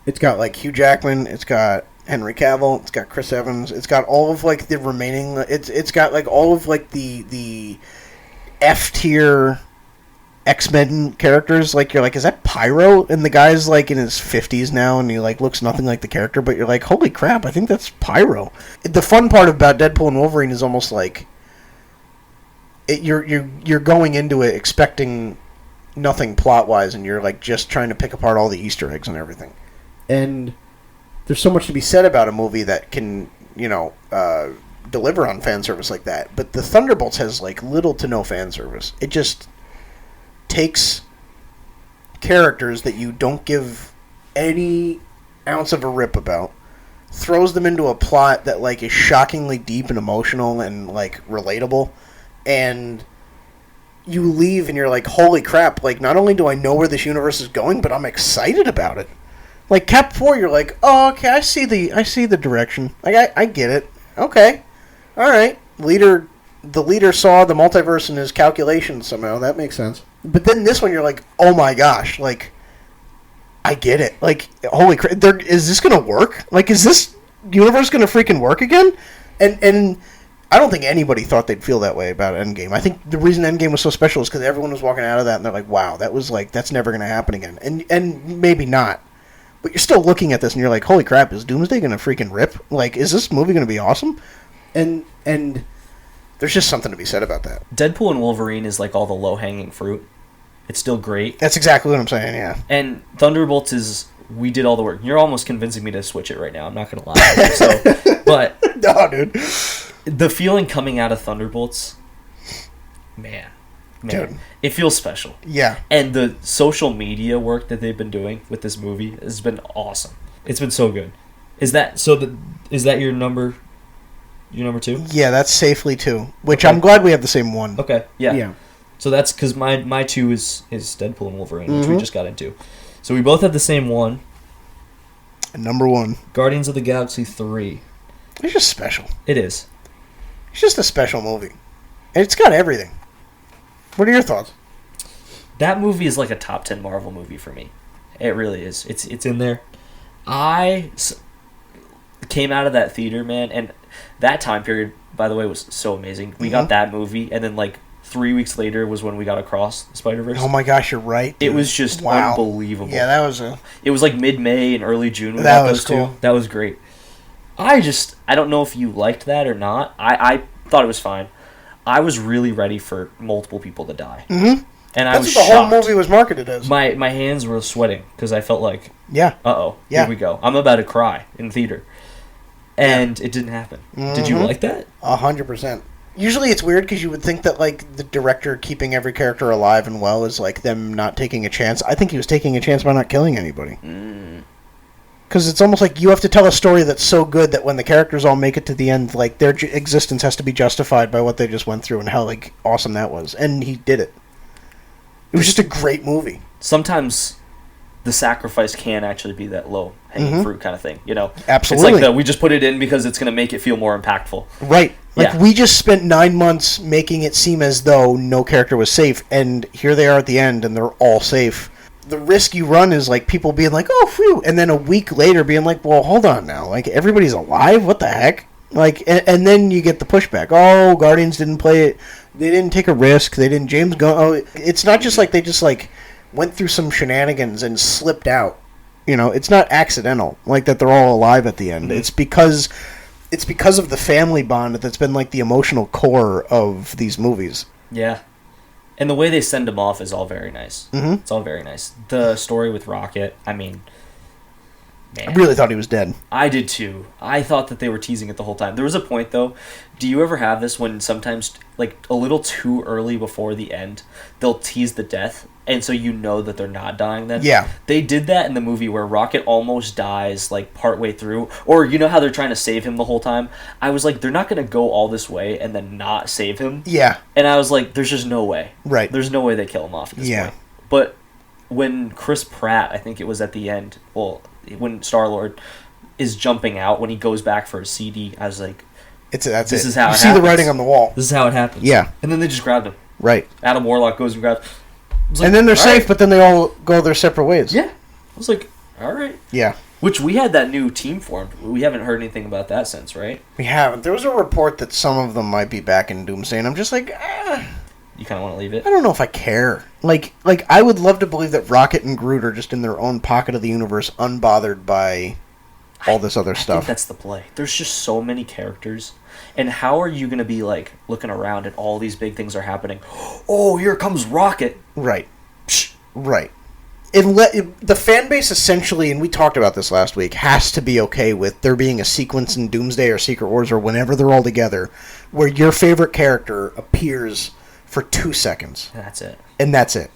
it's got like Hugh Jackman, it's got Henry Cavill, it's got Chris Evans, it's got all of like the remaining, it's got like all of like the F tier X-Men characters. Like, you're like, is that Pyro? And the guy's like in his 50s now and he like looks nothing like the character, but you're like, holy crap, I think that's Pyro. The fun part about Deadpool and Wolverine is almost like you're going into it expecting nothing plot wise, and you're like just trying to pick apart all the Easter eggs and everything. And there's so much to be said about a movie that can, deliver on fan service like that. But the Thunderbolts has like little to no fan service. It just takes characters that you don't give any ounce of a rip about, throws them into a plot that like is shockingly deep and emotional and like relatable, and you leave and you're like, holy crap, like not only do I know where this universe is going, but I'm excited about it. Like Cap 4, you're like, oh, okay, I see the direction. Like I get it. Okay. Alright. The leader saw the multiverse in his calculations somehow. That makes sense. But then this one, you're like, oh my gosh, like, I get it. Like, holy crap, is this going to work? Like, is this universe going to freaking work again? And I don't think anybody thought they'd feel that way about Endgame. I think the reason Endgame was so special is because everyone was walking out of that and they're like, wow, that was like, that's never going to happen again. And maybe not. But you're still looking at this and you're like, holy crap, is Doomsday going to freaking rip? Like, is this movie going to be awesome? And there's just something to be said about that. Deadpool and Wolverine is like all the low-hanging fruit. It's still great. That's exactly what I'm saying, yeah. And Thunderbolts is, we did all the work. You're almost convincing me to switch it right now. I'm not going to lie. But no, dude. The feeling coming out of Thunderbolts, man, dude, it feels special. Yeah. And the social media work that they've been doing with this movie has been awesome. It's been so good. Is that your number? Your number 2? Yeah, that's safely 2. Which I'm glad we have the same one. Okay, yeah. Yeah. So that's because my 2 is Deadpool and Wolverine, which we just got into. So we both have the same one. And number 1. Guardians of the Galaxy 3. It's just special. It is. It's just a special movie. And it's got everything. What are your thoughts? That movie is like a top 10 Marvel movie for me. It really is. It's in there. I came out of that theater, man, and that time period, by the way, was so amazing. We got that movie, and then like 3 weeks later was when we got Across the Spider-Verse. Oh my gosh, you're right, dude. It was just unbelievable. Yeah, that was It was like mid-May and early June. When that was cool. That was great. I don't know if you liked that or not. I thought it was fine. I was really ready for multiple people to die. Mm-hmm. And I That's was what the shocked. whole movie was marketed as. My hands were sweating because I felt like, Yeah. uh-oh, Yeah. here we go. I'm about to cry in theater. And it didn't happen. Did you like that? 100%. Usually it's weird because you would think that, like, the director keeping every character alive and well is, like, them not taking a chance. I think he was taking a chance by not killing anybody. Because it's almost like you have to tell a story that's so good that when the characters all make it to the end, like, their existence has to be justified by what they just went through and how, like, awesome that was. And he did it. It was just a great movie. Sometimes the sacrifice can actually be that low-hanging fruit kind of thing, you know? Absolutely. It's like we just put it in because it's going to make it feel more impactful. Right. Like, Yeah. we just spent 9 months making it seem as though no character was safe, and here they are at the end, and they're all safe. The risk you run is, like, people being like, oh, phew, and then a week later being like, well, hold on now. Like, everybody's alive? What the heck? Like, and then you get the pushback. Oh, Guardians didn't play it. They didn't take a risk. They didn't James Gunn. Oh, it's not just like they just, like, went through some shenanigans and slipped out. You know, it's not accidental, like, that they're all alive at the end. Mm-hmm. It's because of the family bond that's been, like, the emotional core of these movies. Yeah. And the way they send him off is all very nice. Mm-hmm. It's all very nice. The story with Rocket, I mean, man. I really thought he was dead. I did too. I thought that they were teasing it the whole time. There was a point, though. Do you ever have this when sometimes, like, a little too early before the end, they'll tease the death, and so you know that they're not dying then? Yeah. They did that in the movie where Rocket almost dies, like, partway through. Or, you know how they're trying to save him the whole time? I was like, they're not going to go all this way and then not save him. Yeah. And I was like, there's just no way. Right. There's no way they kill him off at this Yeah. point. But when Chris Pratt, I think it was at the end, well, when Star-Lord is jumping out, when he goes back for his CD, I was like, This is it. how you it see happens. the writing on the wall. this is how it happens. Yeah. And then they just grabbed him. Right. Adam Warlock goes and grabs. I was like, And then they're all safe, right. but then they all go their separate ways. Yeah. I was like, all right. Yeah. Which we had that new team formed. We haven't heard anything about that since, right? We haven't. There was a report that some of them might be back in Doomsday, and I'm just like, You kind of want to leave it? I don't know if I care. Like I would love to believe that Rocket and Groot are just in their own pocket of the universe, unbothered by all this other I think stuff. that's the play. There's just so many characters. And how are you going to be, like, looking around and all these big things are happening? Oh, here comes Rocket. Right. Right. The fan base essentially, and we talked about this last week, has to be okay with there being a sequence in Doomsday or Secret Wars or whenever they're all together where your favorite character appears for 2 seconds. That's it. And that's it.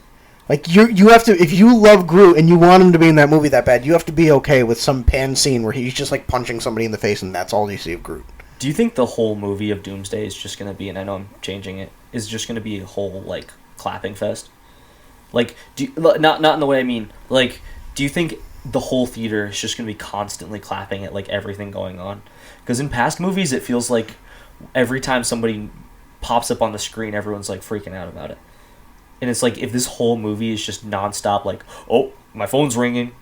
Like, you have to, if you love Groot and you want him to be in that movie that bad, you have to be okay with some pan scene where he's just, like, punching somebody in the face and that's all you see of Groot. Do you think the whole movie of Doomsday is just going to be, and I know I'm changing it, is just going to be a whole, like, clapping fest? Like, not in the way I mean, like, do you think the whole theater is just going to be constantly clapping at, like, everything going on? Because in past movies, it feels like every time somebody pops up on the screen, everyone's, like, freaking out about it. And it's like, if this whole movie is just nonstop, like, oh, my phone's ringing.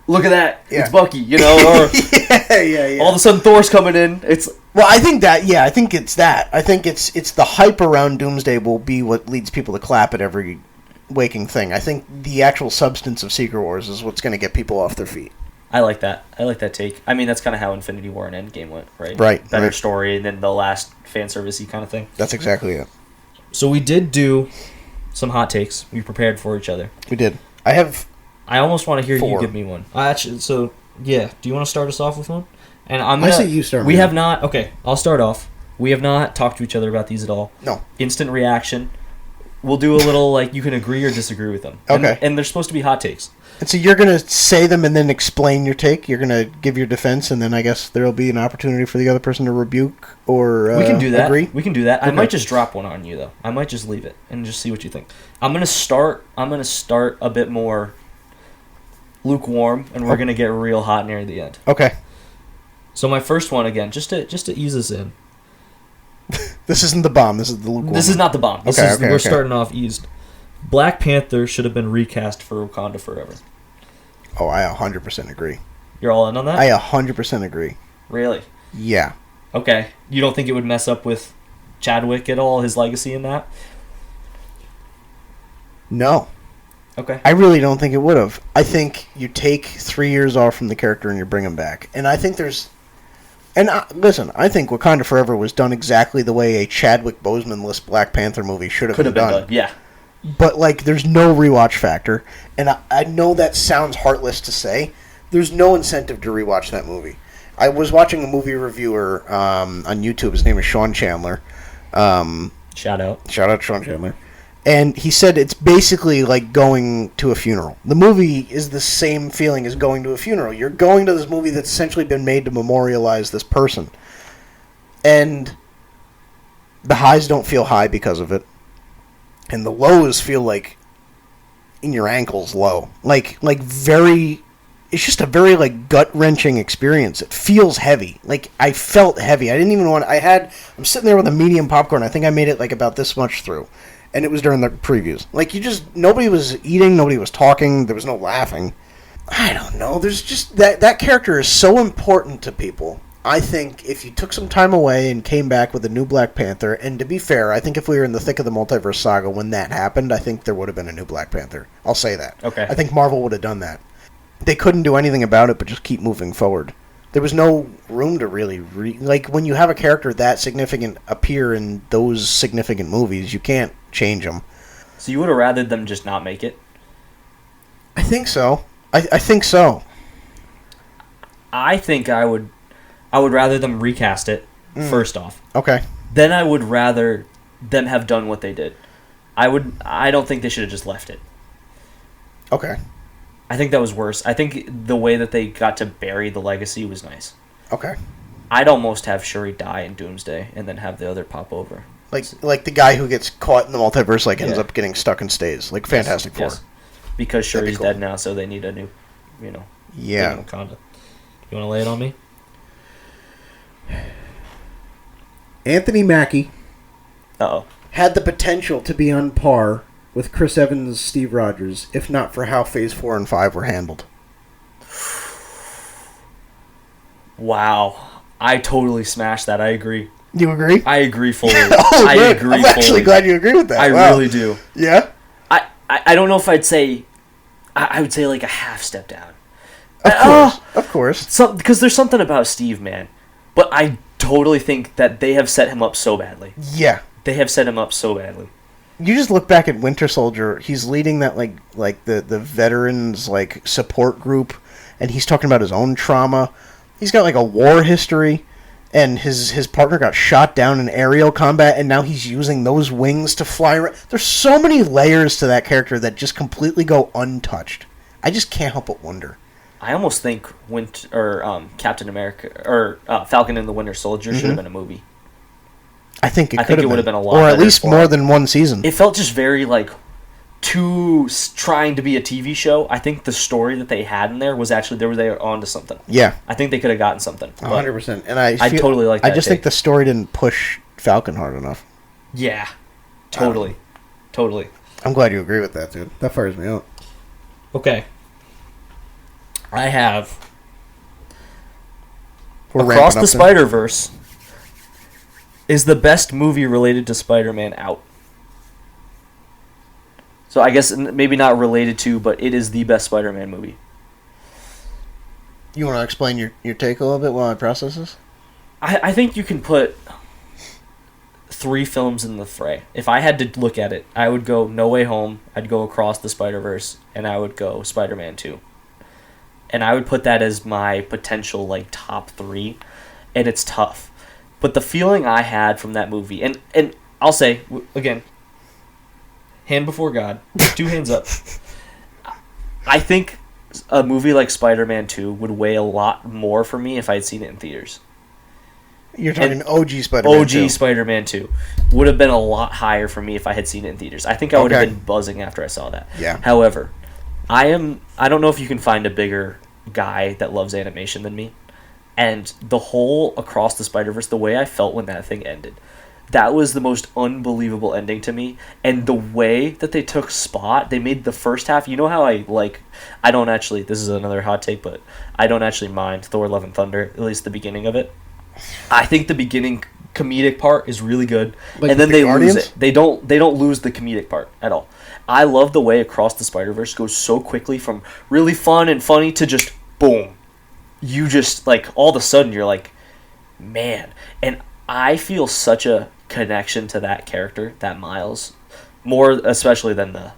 Look at that. Yeah. It's Bucky, you know? Or yeah. all of a sudden Thor's coming in. It's Well, I think it's that. I think it's the hype around Doomsday will be what leads people to clap at every waking thing. I think the actual substance of Secret Wars is what's going to get people off their feet. I like that. I like that take. I mean, that's kind of how Infinity War and Endgame went, right? Right. Better Right. story, and then the last fan service-y kind of thing. That's exactly it. So we did do some hot takes. We prepared for each other. We did. I almost want to hear 4. you give me one. Actually, so yeah. Do you want to start us off with one? And I'm I gonna. say you start. We me. have not. Okay, I'll start off. We have not talked to each other about these at all. No. Instant reaction. We'll do a little, like, you can agree or disagree with them. Okay. And they're supposed to be hot takes. And so you're going to say them and then explain your take? You're going to give your defense, and then I guess there will be an opportunity for the other person to rebuke or We can do that. agree? We can do that. I Okay. might just drop one on you, though. I might just leave it and just see what you think. I'm gonna start a bit more lukewarm, and we're gonna get real hot near the end. Okay. So my first one, again, just to ease us in. This isn't the bomb. This is the lukewarm. This is not the bomb. Okay. We're starting off eased. Black Panther should have been recast for Wakanda Forever. Oh, I 100% agree. You're all in on that? I 100% agree. Really? Yeah. Okay. You don't think it would mess up with Chadwick at all, his legacy in that? No. Okay. I really don't think it would have. I think you take 3 years off from the character and you bring him back. And I think there's... And listen, I think Wakanda Forever was done exactly the way a Chadwick Boseman-less Black Panther movie should have Could have been been done. done. Yeah. but like there's no rewatch factor, and I know that sounds heartless to say. There's no incentive to rewatch that movie. I was watching a movie reviewer on YouTube. His name is Sean Chandler. Shout out Sean Chandler. And he said it's basically like going to a funeral. The movie is the same feeling as going to a funeral. You're going to this movie that's essentially been made to memorialize this person. And the highs don't feel high because of it. And the lows feel like in your ankles low. Like very... It's just a very, like, gut-wrenching experience. It feels heavy. Like, I felt heavy. I didn't even want... I'm sitting there with a medium popcorn. I think I made it, like, about this much through. And it was during the previews. Like, nobody was eating. Nobody was talking. There was no laughing. I don't know. There's just... That character is so important to people. I think if you took some time away and came back with a new Black Panther... And to be fair, I think if we were in the thick of the multiverse saga when that happened, I think there would have been a new Black Panther. I'll say that. Okay. I think Marvel would have done that. They couldn't do anything about it but just keep moving forward. There was no room to really... like, when you have a character that significant appear in those significant movies, you can't change them. So you would have rather them just not make it? I think so. I think so. I think I would rather them recast it, first off. Okay. Then I would rather them have done what they did. I don't think they should have just left it. Okay. I think that was worse. I think the way that they got to bury the legacy was nice. Okay. I'd almost have Shuri die in Doomsday and then have the other pop over. Like the guy who gets caught in the multiverse ends up getting stuck and stays. Like Fantastic Four. Yes. Because Shuri's cool. dead now, so they need a new, Yeah. Wakanda. You want to lay it on me? Anthony Mackie Uh-oh. had the potential to be on par with Chris Evans' Steve Rogers, If not for how Phase 4 and 5 were handled. Wow. I totally smashed that. I agree. You agree? I agree fully. I agree I'm actually glad you agree with that. I Wow. really do. Yeah? I don't know if I'd say... I would say like a half step down. Of course. Because there's something about Steve, man. But I totally think that they have set him up so badly. Yeah. They have set him up so badly. You just look back at Winter Soldier. He's leading that like the veterans like support group, and he's talking about his own trauma. He's got like a war history, and his partner got shot down in aerial combat, and now he's using those wings to fly around. There's so many layers to that character that just completely go untouched. I just can't help but wonder. I almost think Captain America or Falcon and the Winter Soldier should have been a movie. I think it would have been a lot or at better least for more it. than one season. It felt just very like trying to be a TV show. I think the story that they had in there was actually they were onto something. Yeah, I think they could have gotten something. 100%. And I totally like that. I just think the story didn't push Falcon hard enough. Yeah, totally. I'm glad you agree with that, dude. That fires me out. Okay. I have We're Across ramping the up Spider-Verse is the best movie related to Spider-Man out. So I guess maybe not related to, but it is the best Spider-Man movie. You want to explain your take a little bit while I process this? I think you can put 3 films in the fray. If I had to look at it, I would go No Way Home, I'd go Across the Spider-Verse, and I would go Spider-Man 2. And I would put that as my potential like top 3, and it's tough. But the feeling I had from that movie, and I'll say, again, hand before God, 2 hands up. I think a movie like Spider-Man 2 would weigh a lot more for me if I had seen it in theaters. You're talking OG Spider-Man 2. OG Spider-Man 2 would have been a lot higher for me if I had seen it in theaters. I think I would have been buzzing after I saw that. Yeah. However, I don't know if you can find a bigger guy that loves animation than me. And the whole Across the Spider-Verse, the way I felt when that thing ended, that was the most unbelievable ending to me. And the way that they took Spot, they made the first half, you know how I don't actually, this is another hot take, but I don't actually mind Thor Love and Thunder, at least the beginning of it. I think the beginning comedic part is really good, like and then they Guardians? lose it. They don't lose the comedic part at all. I love the way Across the Spider-Verse goes so quickly from really fun and funny to just boom. You just, like, all of a sudden you're like, man. And I feel such a connection to that character, that Miles, more especially than the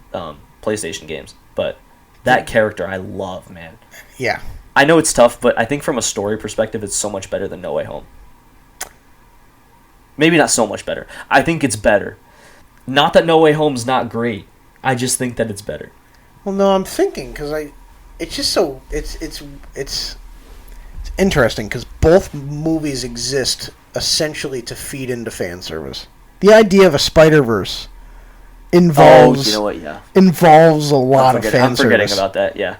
PlayStation games. But that character I love, man. Yeah. I know it's tough, but I think from a story perspective, it's so much better than No Way Home. Maybe not so much better. I think it's better. Not that No Way Home's not great. I just think that it's better. Well, no, I'm thinking because it's just so it's interesting because both movies exist essentially to feed into fan service. The idea of a Spider-Verse involves you know what? Yeah, involves a lot of fan I'm forgetting service. about that. Yeah,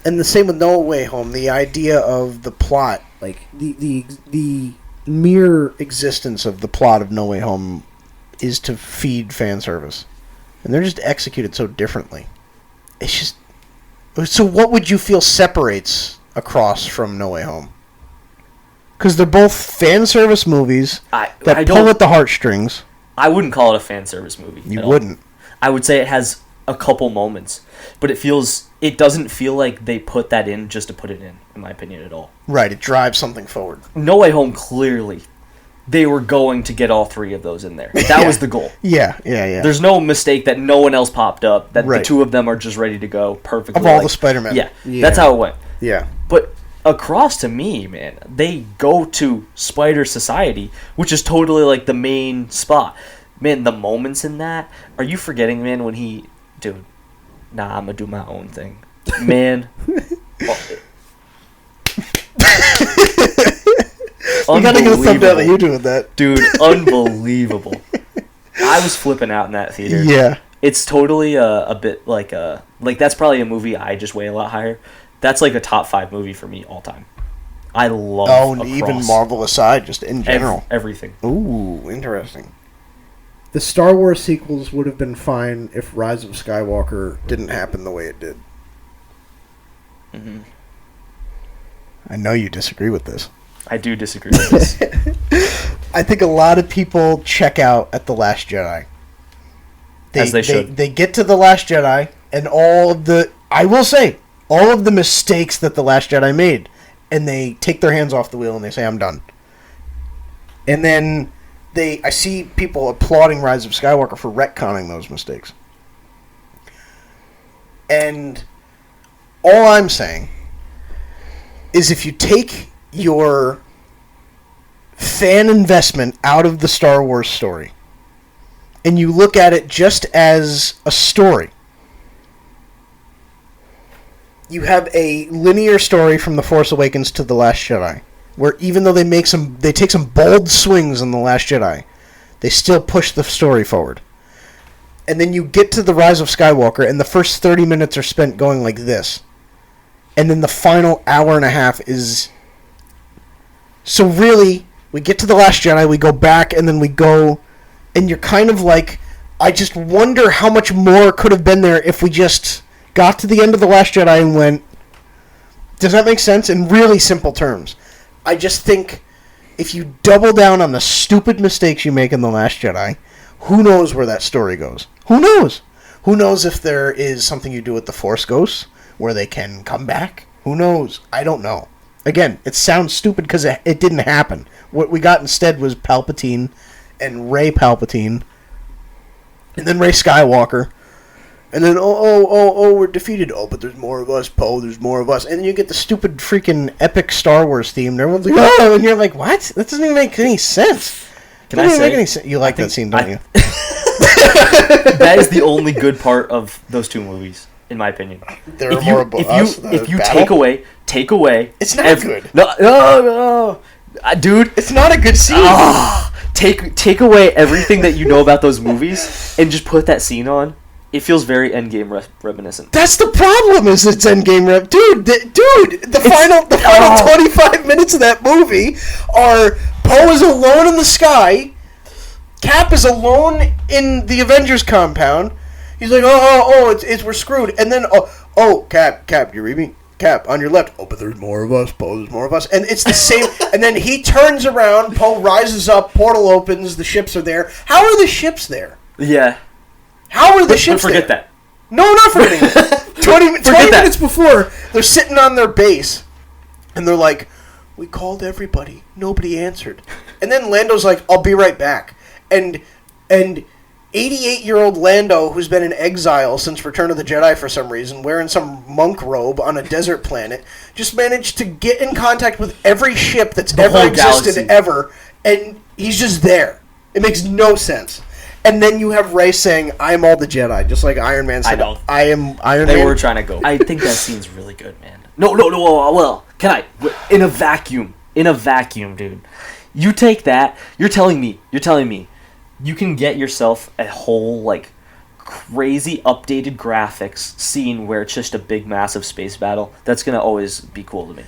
And the same with No Way Home. The idea of the plot, like the mere existence of the plot of No Way Home, is to feed fan service, and they're just executed so differently. It's just so. What would you feel separates Across from No Way Home? Because they're both fan service movies that pull at the heartstrings. I wouldn't call it a fan service movie. You wouldn't. I would say it has a couple moments, but it doesn't feel like they put that in just to put it in my opinion, at all. Right, it drives something forward. No Way Home, clearly, they were going to get all three of those in there. That was the goal. Yeah. There's no mistake that no one else popped up, that Right. the two of them are just ready to go perfectly. Of all the Spider-Man. Yeah, that's how it went. Yeah. But Across, to me, man, they go to Spider Society, which is totally like the main spot. Man, the moments in that, are you forgetting, man, when dude, nah, I'm gonna do my own thing. Man. You gotta get a thumbnail that you do with that. Dude, unbelievable. I was flipping out in that theater. Yeah. It's totally a bit like that's probably a movie I just weigh a lot higher. That's like a top 5 movie for me all time. I love and Across. even Marvel aside, just in general. Everything. Ooh, interesting. The Star Wars sequels would have been fine if Rise of Skywalker didn't happen the way it did. Mm-hmm. I know you disagree with this. I do disagree with this. I think a lot of people check out at The Last Jedi. As they should. They get to The Last Jedi, and all of the mistakes that The Last Jedi made, and they take their hands off the wheel and they say, I'm done. And then I see people applauding Rise of Skywalker for retconning those mistakes. And all I'm saying is if you take your fan investment out of the Star Wars story and you look at it just as a story, you have a linear story from The Force Awakens to The Last Jedi, where even though they take some bold swings in The Last Jedi, they still push the story forward. And then you get to The Rise of Skywalker, and the first 30 minutes are spent going like this. And then the final hour and a half is... So really, we get to The Last Jedi, we go back, and then we go... And you're kind of like, I just wonder how much more could have been there if we just got to the end of The Last Jedi and went... Does that make sense? In really simple terms. I just think if you double down on the stupid mistakes you make in The Last Jedi, who knows where that story goes? Who knows? Who knows if there is something you do with the Force Ghosts where they can come back? Who knows? I don't know. Again, it sounds stupid because it didn't happen. What we got instead was Palpatine and Rey Palpatine, and then Rey Skywalker, and then we're defeated. Oh, but there's more of us, Poe. There's more of us, and then you get the stupid freaking epic Star Wars theme. And everyone's like, oh, and you're like, what? That doesn't even make any sense. Can I say? Make any sense. You like that scene, don't you? That is the only good part of those two movies, in my opinion. There are more about us. If you take away, it's not good. No, dude, it's not a good scene. Take away everything that you know about those movies and just put that scene on. It feels very Endgame reminiscent. That's the problem. Is it's Endgame rep, dude. The final 25 minutes of that movie are Poe is alone in the sky, Cap is alone in the Avengers compound. He's like, it's we're screwed. And then Cap, you read me? Cap, on your left. Oh, but there's more of us, Poe, there's more of us. And it's the same. And then he turns around, Poe rises up, portal opens, the ships are there. How are the ships there? Yeah. How are the ships there? Forget that. No, not forgetting that. 20 minutes before, they're sitting on their base, and they're like, we called everybody. Nobody answered. And then Lando's like, I'll be right back. And 88-year-old Lando, who's been in exile since Return of the Jedi for some reason, wearing some monk robe on a desert planet, just managed to get in contact with every ship that's ever existed ever, and he's just there. It makes no sense. And then you have Rey saying, "I am all the Jedi," just like Iron Man said, "I am Iron Man." They were trying to go. I think that scene's really good, man. No. Well, can I? In a vacuum, dude. You take that. You're telling me. You can get yourself a whole, like, crazy updated graphics scene where it's just a big, massive space battle. That's going to always be cool to me.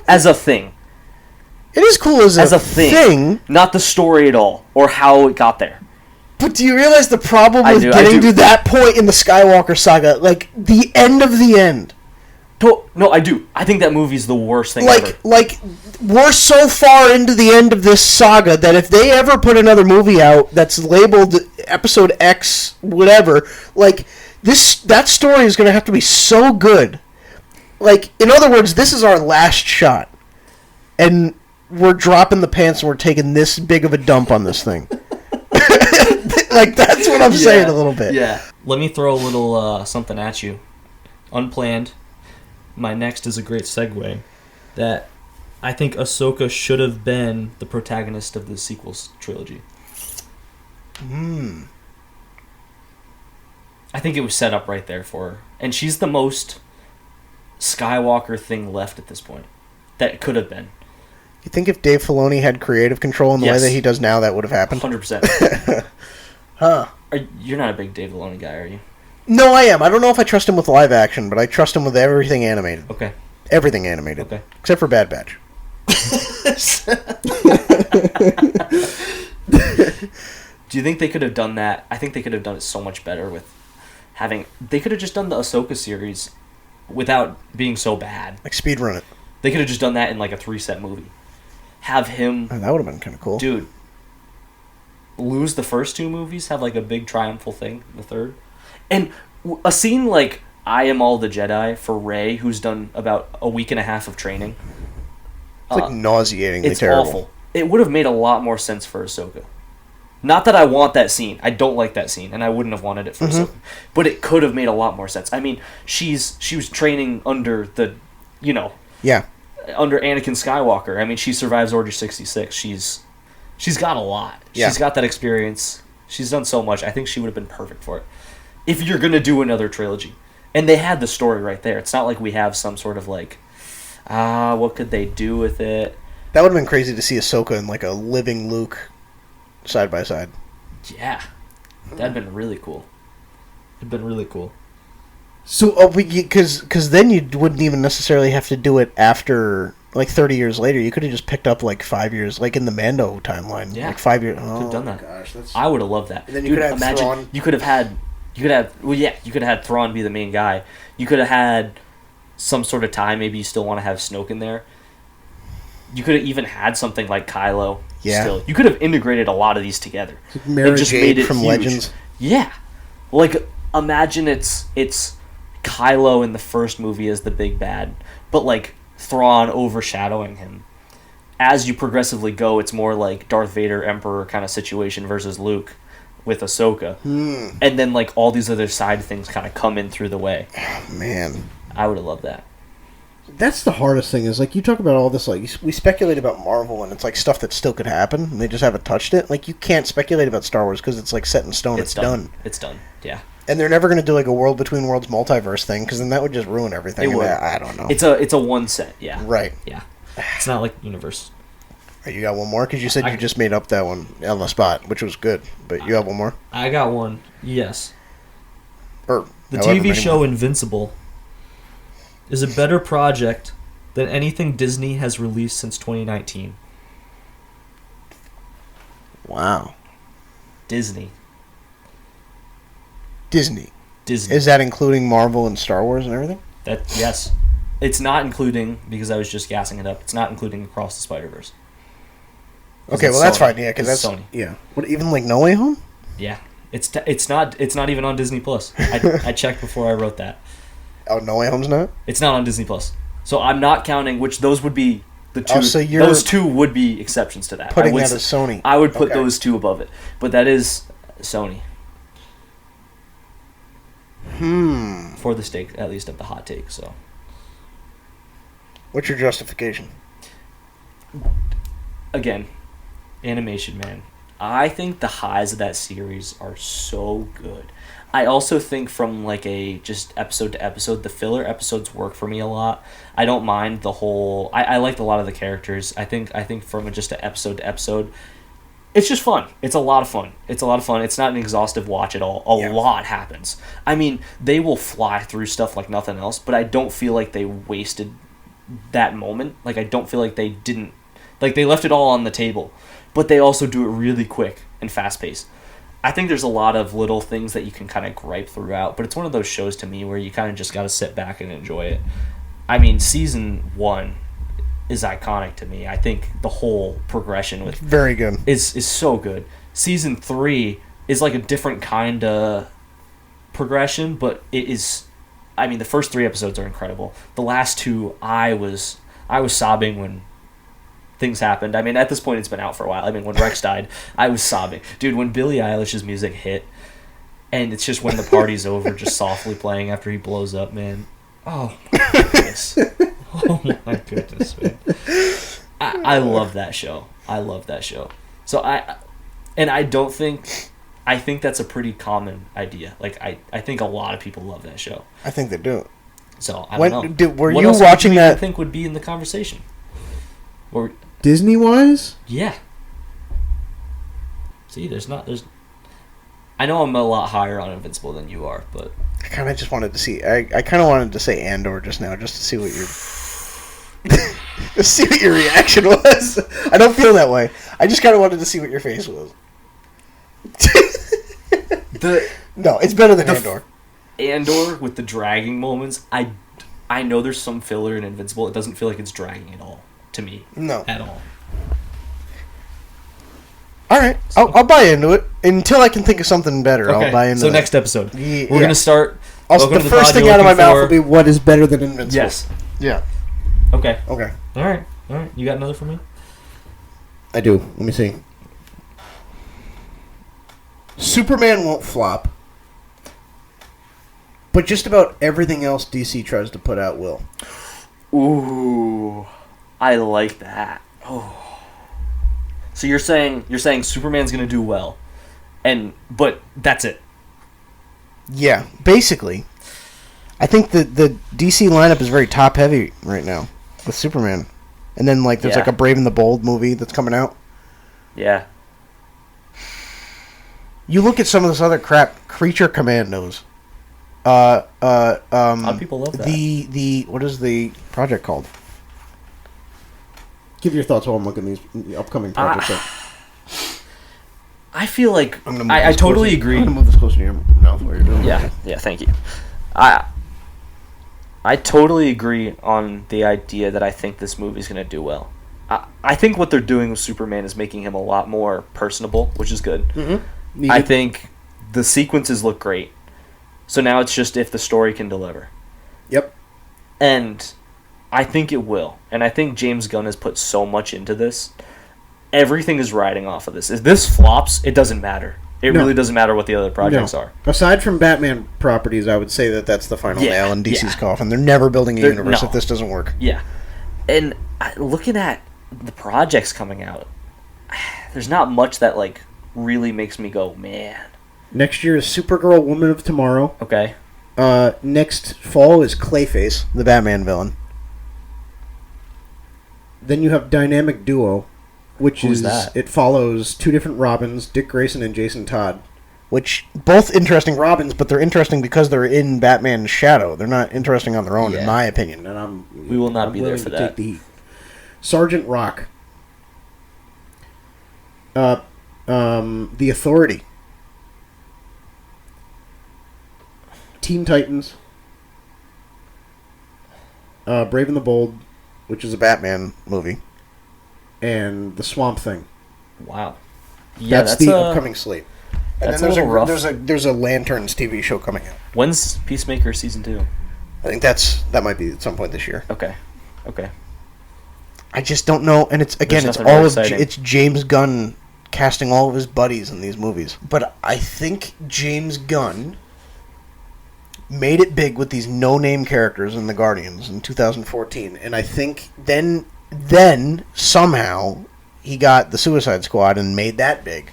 As a thing. It is cool as a thing. Not the story at all, or how it got there. But do you realize the problem with getting to that point in the Skywalker saga? Like, the end of the end. No, I do. I think that movie's the worst thing ever. Like, we're so far into the end of this saga that if they ever put another movie out that's labeled Episode X, whatever, like, that story is going to have to be so good. Like, in other words, this is our last shot. And we're dropping the pants and we're taking this big of a dump on this thing. Like, that's what I'm saying a little bit. Yeah. Let me throw a little something at you. Unplanned. My next is a great segue. That I think Ahsoka should have been the protagonist of the sequels trilogy. I think it was set up right there for her. And she's the most Skywalker thing left at this point. That could have been. You think if Dave Filoni had creative control in the way that he does now, that would have happened? 100%. Huh. You're not a big Dave Filoni guy, are you? No, I am. I don't know if I trust him with live action, but I trust him with everything animated. Okay. Everything animated. Okay. Except for Bad Batch. Do you think they could have done that? I think they could have done it so much better with having... They could have just done the Ahsoka series without being so bad. Like speedrun it. They could have just done that in like a 3-set movie. Have him... Oh, that would have been kind of cool. Dude. Lose the first 2 movies, have like a big triumphal thing in the third. And a scene like I Am All the Jedi for Rey, who's done about a week and a half of training. It's like nauseatingly it's terrible. Awful. It would have made a lot more sense for Ahsoka. Not that I want that scene. I don't like that scene, and I wouldn't have wanted it for Ahsoka. But it could have made a lot more sense. I mean, she was training under the, under Anakin Skywalker. I mean, she survives Order 66. She's got a lot. Yeah. She's got that experience. She's done so much. I think she would have been perfect for it. If you're going to do another trilogy. And they had the story right there. It's not like we have some sort of like, what could they do with it? That would have been crazy to see Ahsoka and like a living Luke side by side. Yeah. That'd been really cool. It'd been really cool. So, because then you wouldn't even necessarily have to do it after, like, 30 years later. You could have just picked up, like, 5 years, like in the Mando timeline. Yeah. Like 5 years. Could have done that. Gosh, I would have loved that. And then you could have imagine Thrawn. You could have had Thrawn be the main guy. You could have had some sort of tie. Maybe you still want to have Snoke in there. You could have even had something like Kylo. Yeah. Still. You could have integrated a lot of these together. Like Mara Jade from huge. Legends. Yeah. Like, imagine it's Kylo in the first movie as the big bad, but, like, Thrawn overshadowing him. As you progressively go, it's more like Darth Vader, Emperor kind of situation versus Luke with Ahsoka. And then, like, all these other side things kind of come in through the way. Oh, man. I would have loved that. That's the hardest thing, is, like, you talk about all this, like, We speculate about Marvel, and it's like stuff that still could happen, and they just haven't touched it. Like, you can't speculate about Star Wars because it's, like, set in stone. It's done. It's done, yeah. And they're never going to do, like, a World Between Worlds multiverse thing, because then that would just ruin everything. It would. I don't know. It's a one set, yeah. Right. Yeah. It's not like Universe. Right, you got one more? Because you said you just made up that one on the spot, which was good. But you have one more? I got one, yes. Or the TV show Invincible is a better project than anything Disney has released since 2019. Wow. Disney. Is that including Marvel and Star Wars and everything? Yes. It's not including, because I was just gassing it up, it's not including Across the Spider-Verse. Okay, well, that's fine, yeah, because that's Sony. Yeah. What, even like No Way Home? Yeah. It's not even on Disney Plus. I checked before I wrote that. Oh, No Way Home's not? It's not on Disney Plus. So I'm not counting, which those would be the two. Oh, so those two would be exceptions to that. Putting that as Sony. I would put those two above it. But that is Sony. For the stake, at least of the hot take. So, What's your justification? again, animation, man. I think the highs of that series are so good. I also think from like a just episode to episode, the filler episodes work for me a lot. I don't mind the whole. I liked a lot of the characters. I think from just an episode to episode, it's just fun. It's a lot of fun. It's not an exhaustive watch at all. A lot happens. I mean, they will fly through stuff like nothing else, but I don't feel like they wasted that moment. Like, I don't feel like they didn't. Like, they left it all on the table, but they also do it really quick and fast paced. I think there's a lot of little things that you can kind of gripe throughout, but it's one of those shows to me where you kind of just got to sit back and enjoy it. I mean, season 1 is iconic to me. I think the whole progression with Very good. is so good. Season 3 is like a different kind of progression, but it is. I mean, the first 3 episodes are incredible. The last 2, I was sobbing when things happened. I mean, at this point, it's been out for a while. I mean, when Rex died, I was sobbing. Dude, when Billie Eilish's music hit, and it's just when the party's over, just softly playing after he blows up, man. Oh, my goodness. Oh, my goodness, man. I love that show. I love that show. So, I think that's a pretty common idea. Like, I think a lot of people love that show. I think they do. So, I don't know. Were what you else watching do you that? think would be in the conversation? Or Disney-wise? yeah. See, I know I'm a lot higher on Invincible than you are, but I kind of just wanted to see. I kind of wanted to say Andor just now, just to see what your reaction was. I don't feel that way. I just kind of wanted to see what your face was. No, it's better than Andor. Andor with the dragging moments. I know there's some filler in Invincible. It doesn't feel like it's dragging at all to me. No, at all. All right, I'll buy into it until I can think of something better. Okay. I'll buy into So that. next episode, Yeah. we're gonna start. Also, the first thing out of my mouth will be what is better than Invincible. Yes. Yeah. Okay. Okay. All right. You got another for me? I do. Let me see. Superman won't flop, but just about everything else DC tries to put out will. Ooh, I like that. Oh. So you're saying Superman's gonna do well, but that's it. Yeah, basically. I think the DC lineup is very top heavy right now with Superman, and then there's like a Brave and the Bold movie that's coming out. Yeah. You look at some of this other crap, Creature Commandos. A lot of people love that. The what is the project called? Give your thoughts while I'm looking at these upcoming projects up. I feel like I totally agree. I'm going to move this closer to your mouth while you're doing it. Yeah, thank you. I totally agree on the idea that I think this movie's going to do well. I think what they're doing with Superman is making him a lot more personable, which is good. Mm-hmm. I think the sequences look great. So now it's just if the story can deliver. Yep. And I think it will. And I think James Gunn has put so much into this. Everything is riding off of this. If this flops, it doesn't matter. It really doesn't matter what the other projects are. Aside from Batman properties, I would say that's the final nail in DC's coffin. They're never building a universe if this doesn't work. Yeah. And looking at the projects coming out, there's not much that really makes me go, man. Next year is Supergirl, Woman of Tomorrow. Okay. Next fall is Clayface, the Batman villain. Then you have Dynamic Duo, which Who's that? It follows two different Robins, Dick Grayson and Jason Todd. Which, both interesting Robins, but they're interesting because they're in Batman's shadow. They're not interesting on their own, in my opinion. And we will not be there for that. Take the heat. Sergeant Rock. The Authority. Teen Titans. Brave and the Bold, which is a Batman movie. And The Swamp Thing. Wow. Yeah, that's the upcoming slate. And that's then rough. there's a Lanterns TV show coming out. When's Peacemaker season 2? I think that might be at some point this year. Okay. I just don't know, and it's it's James Gunn casting all of his buddies in these movies. But I think James Gunn made it big with these no-name characters in the Guardians in 2014, and I think then somehow he got the Suicide Squad and made that big.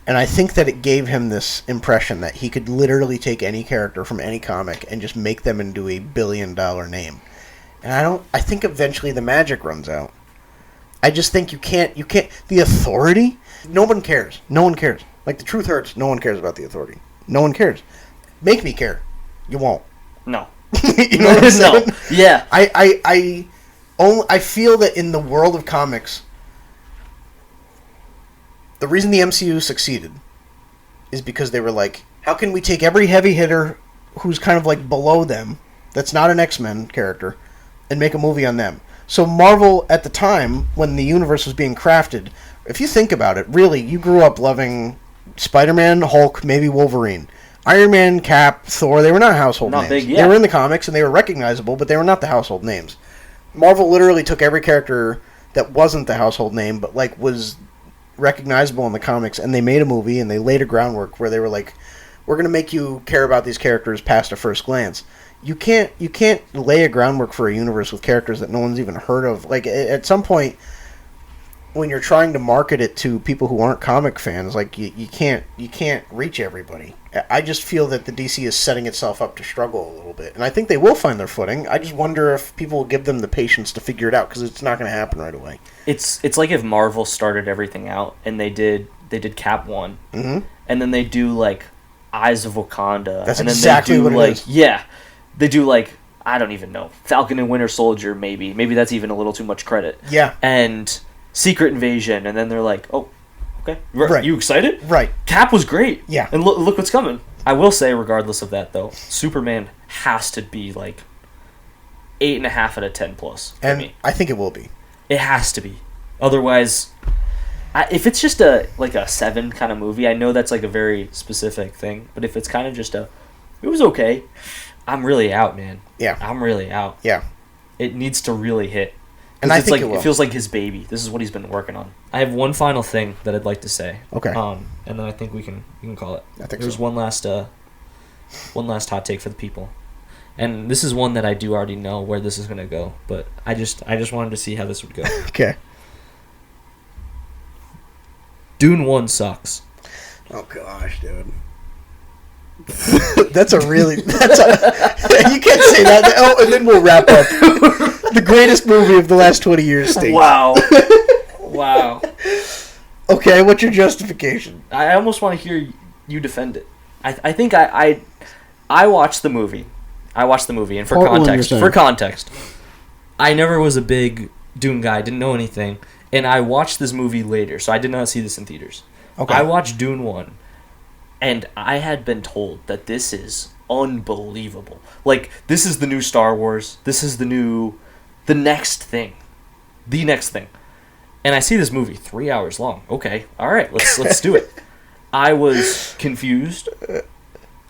And I think that it gave him this impression that he could literally take any character from any comic and just make them into a billion-dollar name. And I think eventually the magic runs out. I just think you can't, the Authority, no one cares. No one cares. Like, the truth hurts, no one cares about the Authority. No one cares. Make me care. You won't. No. You know what I'm saying? No. Yeah. I feel that in the world of comics, the reason the MCU succeeded is because they were like, how can we take every heavy hitter who's kind of like below them, that's not an X-Men character, and make a movie on them? So Marvel, at the time, when the universe was being crafted, if you think about it, really, you grew up loving Spider-Man, Hulk, maybe Wolverine. Iron Man, Cap, Thor, they were not household names. Big, yeah. They were in the comics, and they were recognizable, but they were not the household names. Marvel literally took every character that wasn't the household name, but like was recognizable in the comics, and they made a movie, and they laid a groundwork where they were like, we're going to make you care about these characters past a first glance. You can't lay a groundwork for a universe with characters that no one's even heard of. Like, at some point, when you're trying to market it to people who aren't comic fans, like, you can't reach everybody. I just feel that the DC is setting itself up to struggle a little bit, and I think they will find their footing. I just wonder if people will give them the patience to figure it out, because it's not going to happen right away. It's like if Marvel started everything out and they did Cap 1, Mm-hmm. and then they do like Eyes of Wakanda. That's and then exactly they do, what it like, is. Yeah, they do like, I don't even know, Falcon and Winter Soldier. Maybe that's even a little too much credit. Yeah. And Secret Invasion, and then they're like, oh, okay, Right. You excited? Right. Cap was great. Yeah. And look what's coming. I will say, regardless of that, though, Superman has to be like 8.5 out of 10 plus for And me. I think it will be. It has to be. Otherwise, if it's just a 7 kind of movie, I know that's like a very specific thing. But if it's kind of just it was okay, I'm really out, man. Yeah. I'm really out. Yeah. It needs to really hit. And I it's think like it will. It feels like his baby. This is what he's been working on. I have one final thing that I'd like to say. Okay. And then I think we can call it. I think There's so. one last hot take for the people. And this is one that I do already know where this is going to go, but I just wanted to see how this would go. Okay. Dune 1 sucks. Oh gosh, dude. That's a really. You can't say that. Oh, and then we'll wrap up. The greatest movie of the last 20 years stinks. Wow. Wow. Okay, what's your justification? I almost want to hear you defend it. I think I watched the movie. And Part one, you're saying. for context, I never was a big Dune guy. Didn't know anything, and I watched this movie later, so I did not see this in theaters. Okay. I watched Dune 1, and I had been told that this is unbelievable. Like, this is the new Star Wars. This is the next thing. The next thing. And I see this movie 3 hours long. Okay, all right, let's do it. I was confused.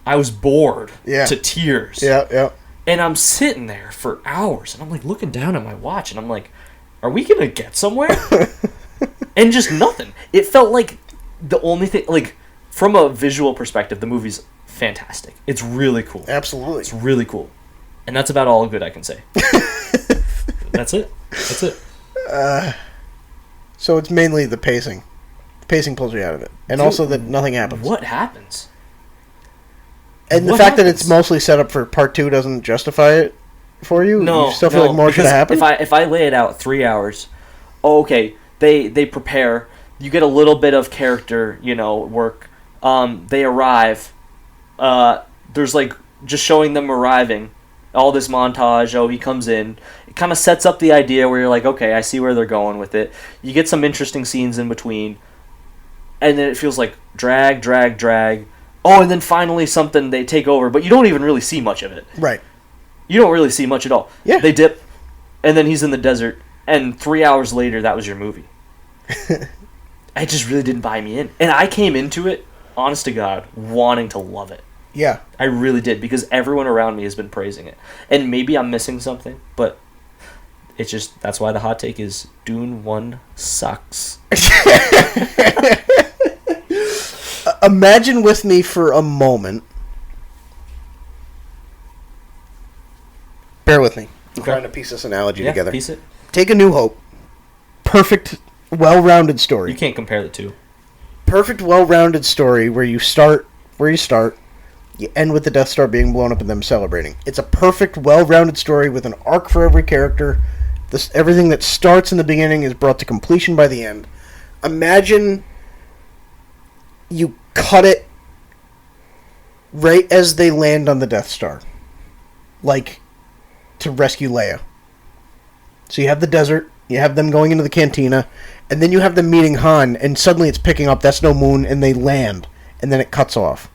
I was bored to tears. Yeah. And I'm sitting there for hours, and I'm like looking down at my watch, and I'm like, are we gonna get somewhere? And just nothing. It felt like the only thing, like, from a visual perspective, the movie's fantastic. It's really cool. Absolutely. It's really cool. And that's about all good I can say. That's it. So it's mainly the pacing. The pacing pulls you out of it. And also that nothing happens. What happens? And the What fact that happens? it's mostly set up for part 2 doesn't justify it for you? No. You still feel like more should because have happened? If I lay it out 3 hours, okay, they prepare. You get a little bit of character, work. They arrive. There's like just showing them arriving. All this montage. Oh, he comes in. It kind of sets up the idea where you're like, okay, I see where they're going with it. You get some interesting scenes in between, and then it feels like drag. Oh, and then finally something, they take over, but you don't even really see much of it. Right. You don't really see much at all. Yeah. They dip, and then he's in the desert, and 3 hours later, that was your movie. It just really didn't buy me in. And I came into it, honest to God, wanting to love it. Yeah. I really did, because everyone around me has been praising it. And maybe I'm missing something, but it's just, that's why the hot take is Dune 1 sucks. Imagine with me for a moment bear with me. I'm Okay. trying to piece this analogy Yeah, together. piece it. Take A New Hope. Perfect, well-rounded story. You can't compare the two. Perfect, well-rounded story where you start, you end with the Death Star being blown up and them celebrating. It's a perfect, well-rounded story with an arc for every character. Everything that starts in the beginning is brought to completion by the end. Imagine you cut it right as they land on the Death Star. Like, to rescue Leia. So you have the desert, you have them going into the cantina, and then you have them meeting Han, and suddenly it's picking up, that's no moon, and they land, and then it cuts off.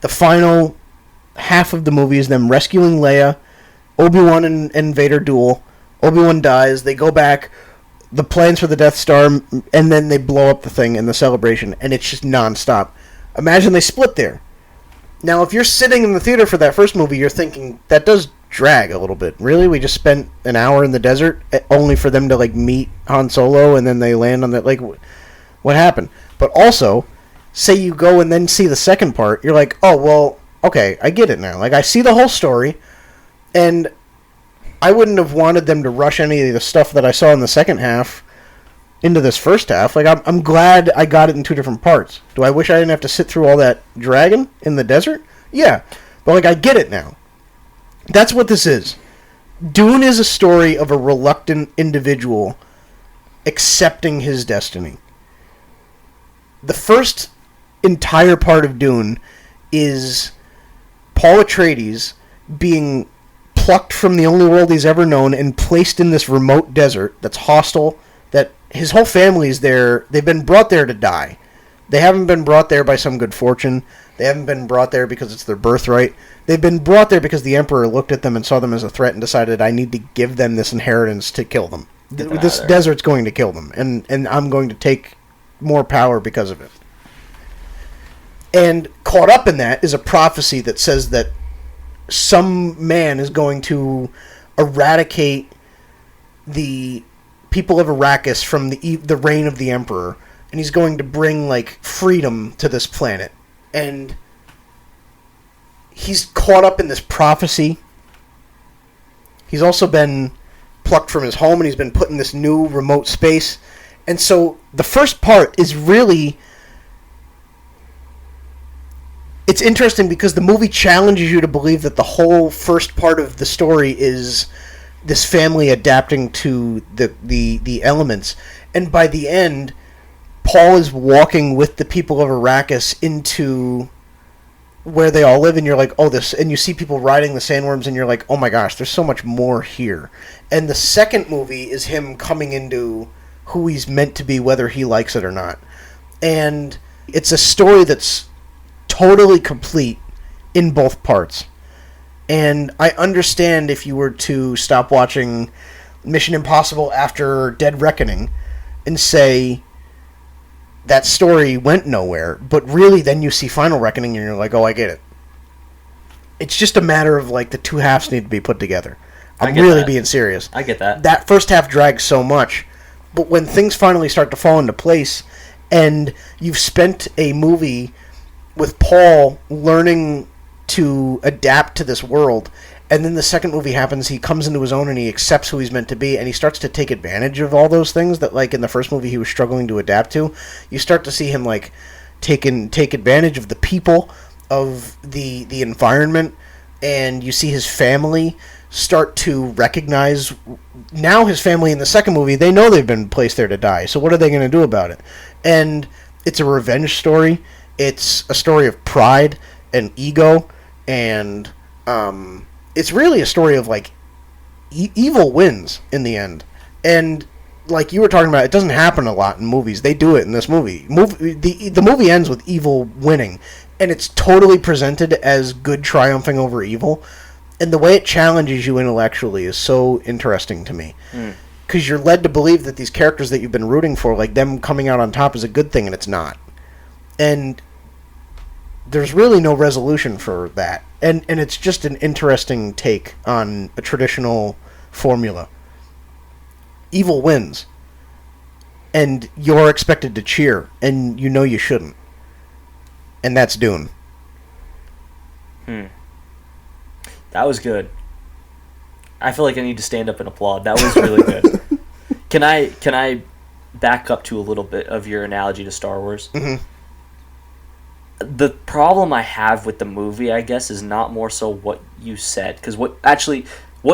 The final half of the movie is them rescuing Leia, Obi-Wan and Vader duel, Obi-Wan dies, they go back, the plans for the Death Star, and then they blow up the thing in the celebration, and it's just non-stop. Imagine they split there. Now, if you're sitting in the theater for that first movie, you're thinking, that does drag a little bit. Really? We just spent an hour in the desert only for them to, like, meet Han Solo, and then they land on that, like, what happened? But also, say you go and then see the second part, you're like, oh, well, okay, I get it now. Like, I see the whole story, and I wouldn't have wanted them to rush any of the stuff that I saw in the second half into this first half. Like, I'm glad I got it in two different parts. Do I wish I didn't have to sit through all that dragging in the desert? Yeah. But, like, I get it now. That's what this is. Dune is a story of a reluctant individual accepting his destiny. The first entire part of Dune is Paul Atreides being plucked from the only world he's ever known and placed in this remote desert that's hostile, that his whole family is there. They've been brought there to die. They haven't been brought there by some good fortune. They haven't been brought there because it's their birthright. They've been brought there because the Emperor looked at them and saw them as a threat and decided, I need to give them this inheritance to kill them. This desert's going to kill them, and I'm going to take more power because of it. And caught up in that is a prophecy that says that some man is going to eradicate the people of Arrakis from the reign of the Emperor, and he's going to bring, like, freedom to this planet. And he's caught up in this prophecy. He's also been plucked from his home, and he's been put in this new remote space. And so the first part is really... It's interesting because the movie challenges you to believe that the whole first part of the story is this family adapting to the elements. And by the end, Paul is walking with the people of Arrakis into where they all live, and you're like, oh, this... And you see people riding the sandworms, and you're like, oh my gosh, there's so much more here. And the second movie is him coming into who he's meant to be, whether he likes it or not. And it's a story that's totally complete in both parts. And I understand if you were to stop watching Mission Impossible after Dead Reckoning and say that story went nowhere, but really then you see Final Reckoning and you're like, oh, I get it. It's just a matter of, like, the two halves need to be put together. I'm really being serious. I get that. That first half drags so much, but when things finally start to fall into place and you've spent a movie with Paul learning to adapt to this world, and then the second movie happens, he comes into his own and he accepts who he's meant to be, and he starts to take advantage of all those things that, like, in the first movie he was struggling to adapt to. You start to see him, like, take advantage of the people, of the environment, and you see his family start to recognize... Now his family in the second movie, they know they've been placed there to die, so what are they going to do about it? And it's a revenge story. It's a story of pride and ego, and it's really a story of, like, evil wins in the end. And like you were talking about, it doesn't happen a lot in movies. They do it in this movie. The movie ends with evil winning, and it's totally presented as good triumphing over evil. And the way it challenges you intellectually is so interesting to me. Because you're led to believe that these characters that you've been rooting for, like, them coming out on top is a good thing, and it's not. And there's really no resolution for that. And it's just an interesting take on a traditional formula. Evil wins. And you're expected to cheer, and you know you shouldn't. And that's Dune. That was good. I feel like I need to stand up and applaud. That was really good. Can I back up to a little bit of your analogy to Star Wars? Mm-hmm. The problem I have with the movie, I guess, is not more so what you said, because what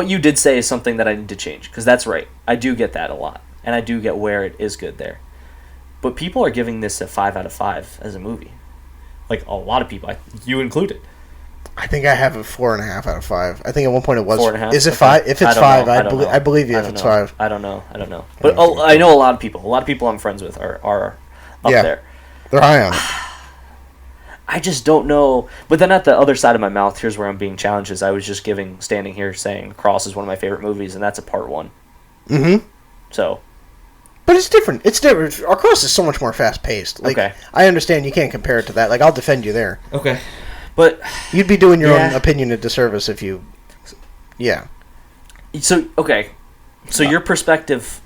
you did say is something that I need to change, because that's right. I do get that a lot, and I do get where it is good there. But people are giving this a 5 out of 5 as a movie. Like, a lot of people, you included. I think I have a 4.5 out of 5. I think at one point it was 4.5? Is it Okay. 5? If it's 5, I believe you if it's 5. I don't know. But I know a lot of people. A lot of people I'm friends with are up there. They're high on it. I just don't know. But then at the other side of my mouth, here's where I'm being challenged, is I was just standing here saying Cross is one of my favorite movies, and that's a part 1. Mm-hmm. So. But it's different. It's different. Our Cross is so much more fast-paced. Like, okay. I understand you can't compare it to that. Like, I'll defend you there. Okay. But you'd be doing your own opinion a disservice if you... Yeah. So, okay. So your perspective,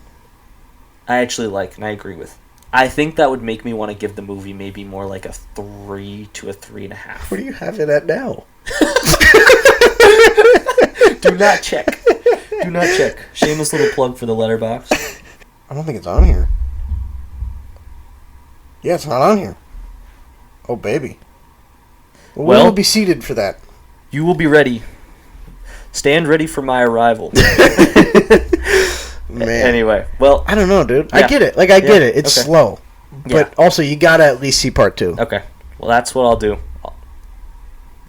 I actually like, and I agree with. I think that would make me want to give the movie maybe more like a 3 to a 3.5. Where do you have it at now? Do not check. Do not check. Shameless little plug for the Letterboxd. I don't think it's on here. Yeah, it's not on here. Oh, baby. Well, we'll be seated for that. You will be ready. Stand ready for my arrival. Man. Anyway, well, I don't know, dude. Yeah. I get it. Like, I get it. It's slow. But also, you gotta at least see part 2. Okay. Well, that's what I'll do.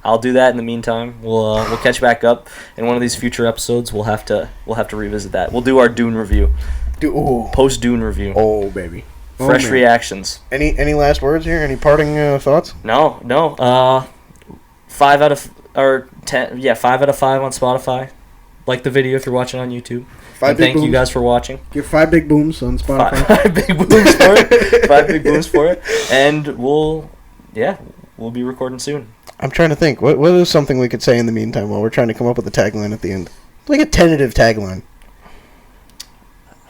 I'll do that in the meantime. We'll catch back up in one of these future episodes. We'll have to revisit that. We'll do our Dune review. Post Dune review. Oh, baby. Fresh reactions. Any last words here? Any parting thoughts? No. 5 out of 10. Yeah, 5 out of 5 on Spotify. Like the video if you're watching on YouTube. Thank you guys for watching. Give 5 big booms on Spotify. 5 big booms for it. 5 big booms for it. And we'll be recording soon. I'm trying to think. What is something we could say in the meantime while we're trying to come up with a tagline at the end? Like a tentative tagline.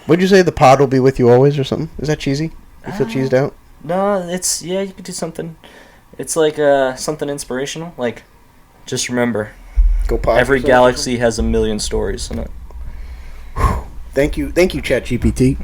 Would you say the pod will be with you always or something? Is that cheesy? You feel cheesed out? No, you could do something. It's like something inspirational. Like, just remember, go pod. Every galaxy has a million stories in it. Thank you, ChatGPT.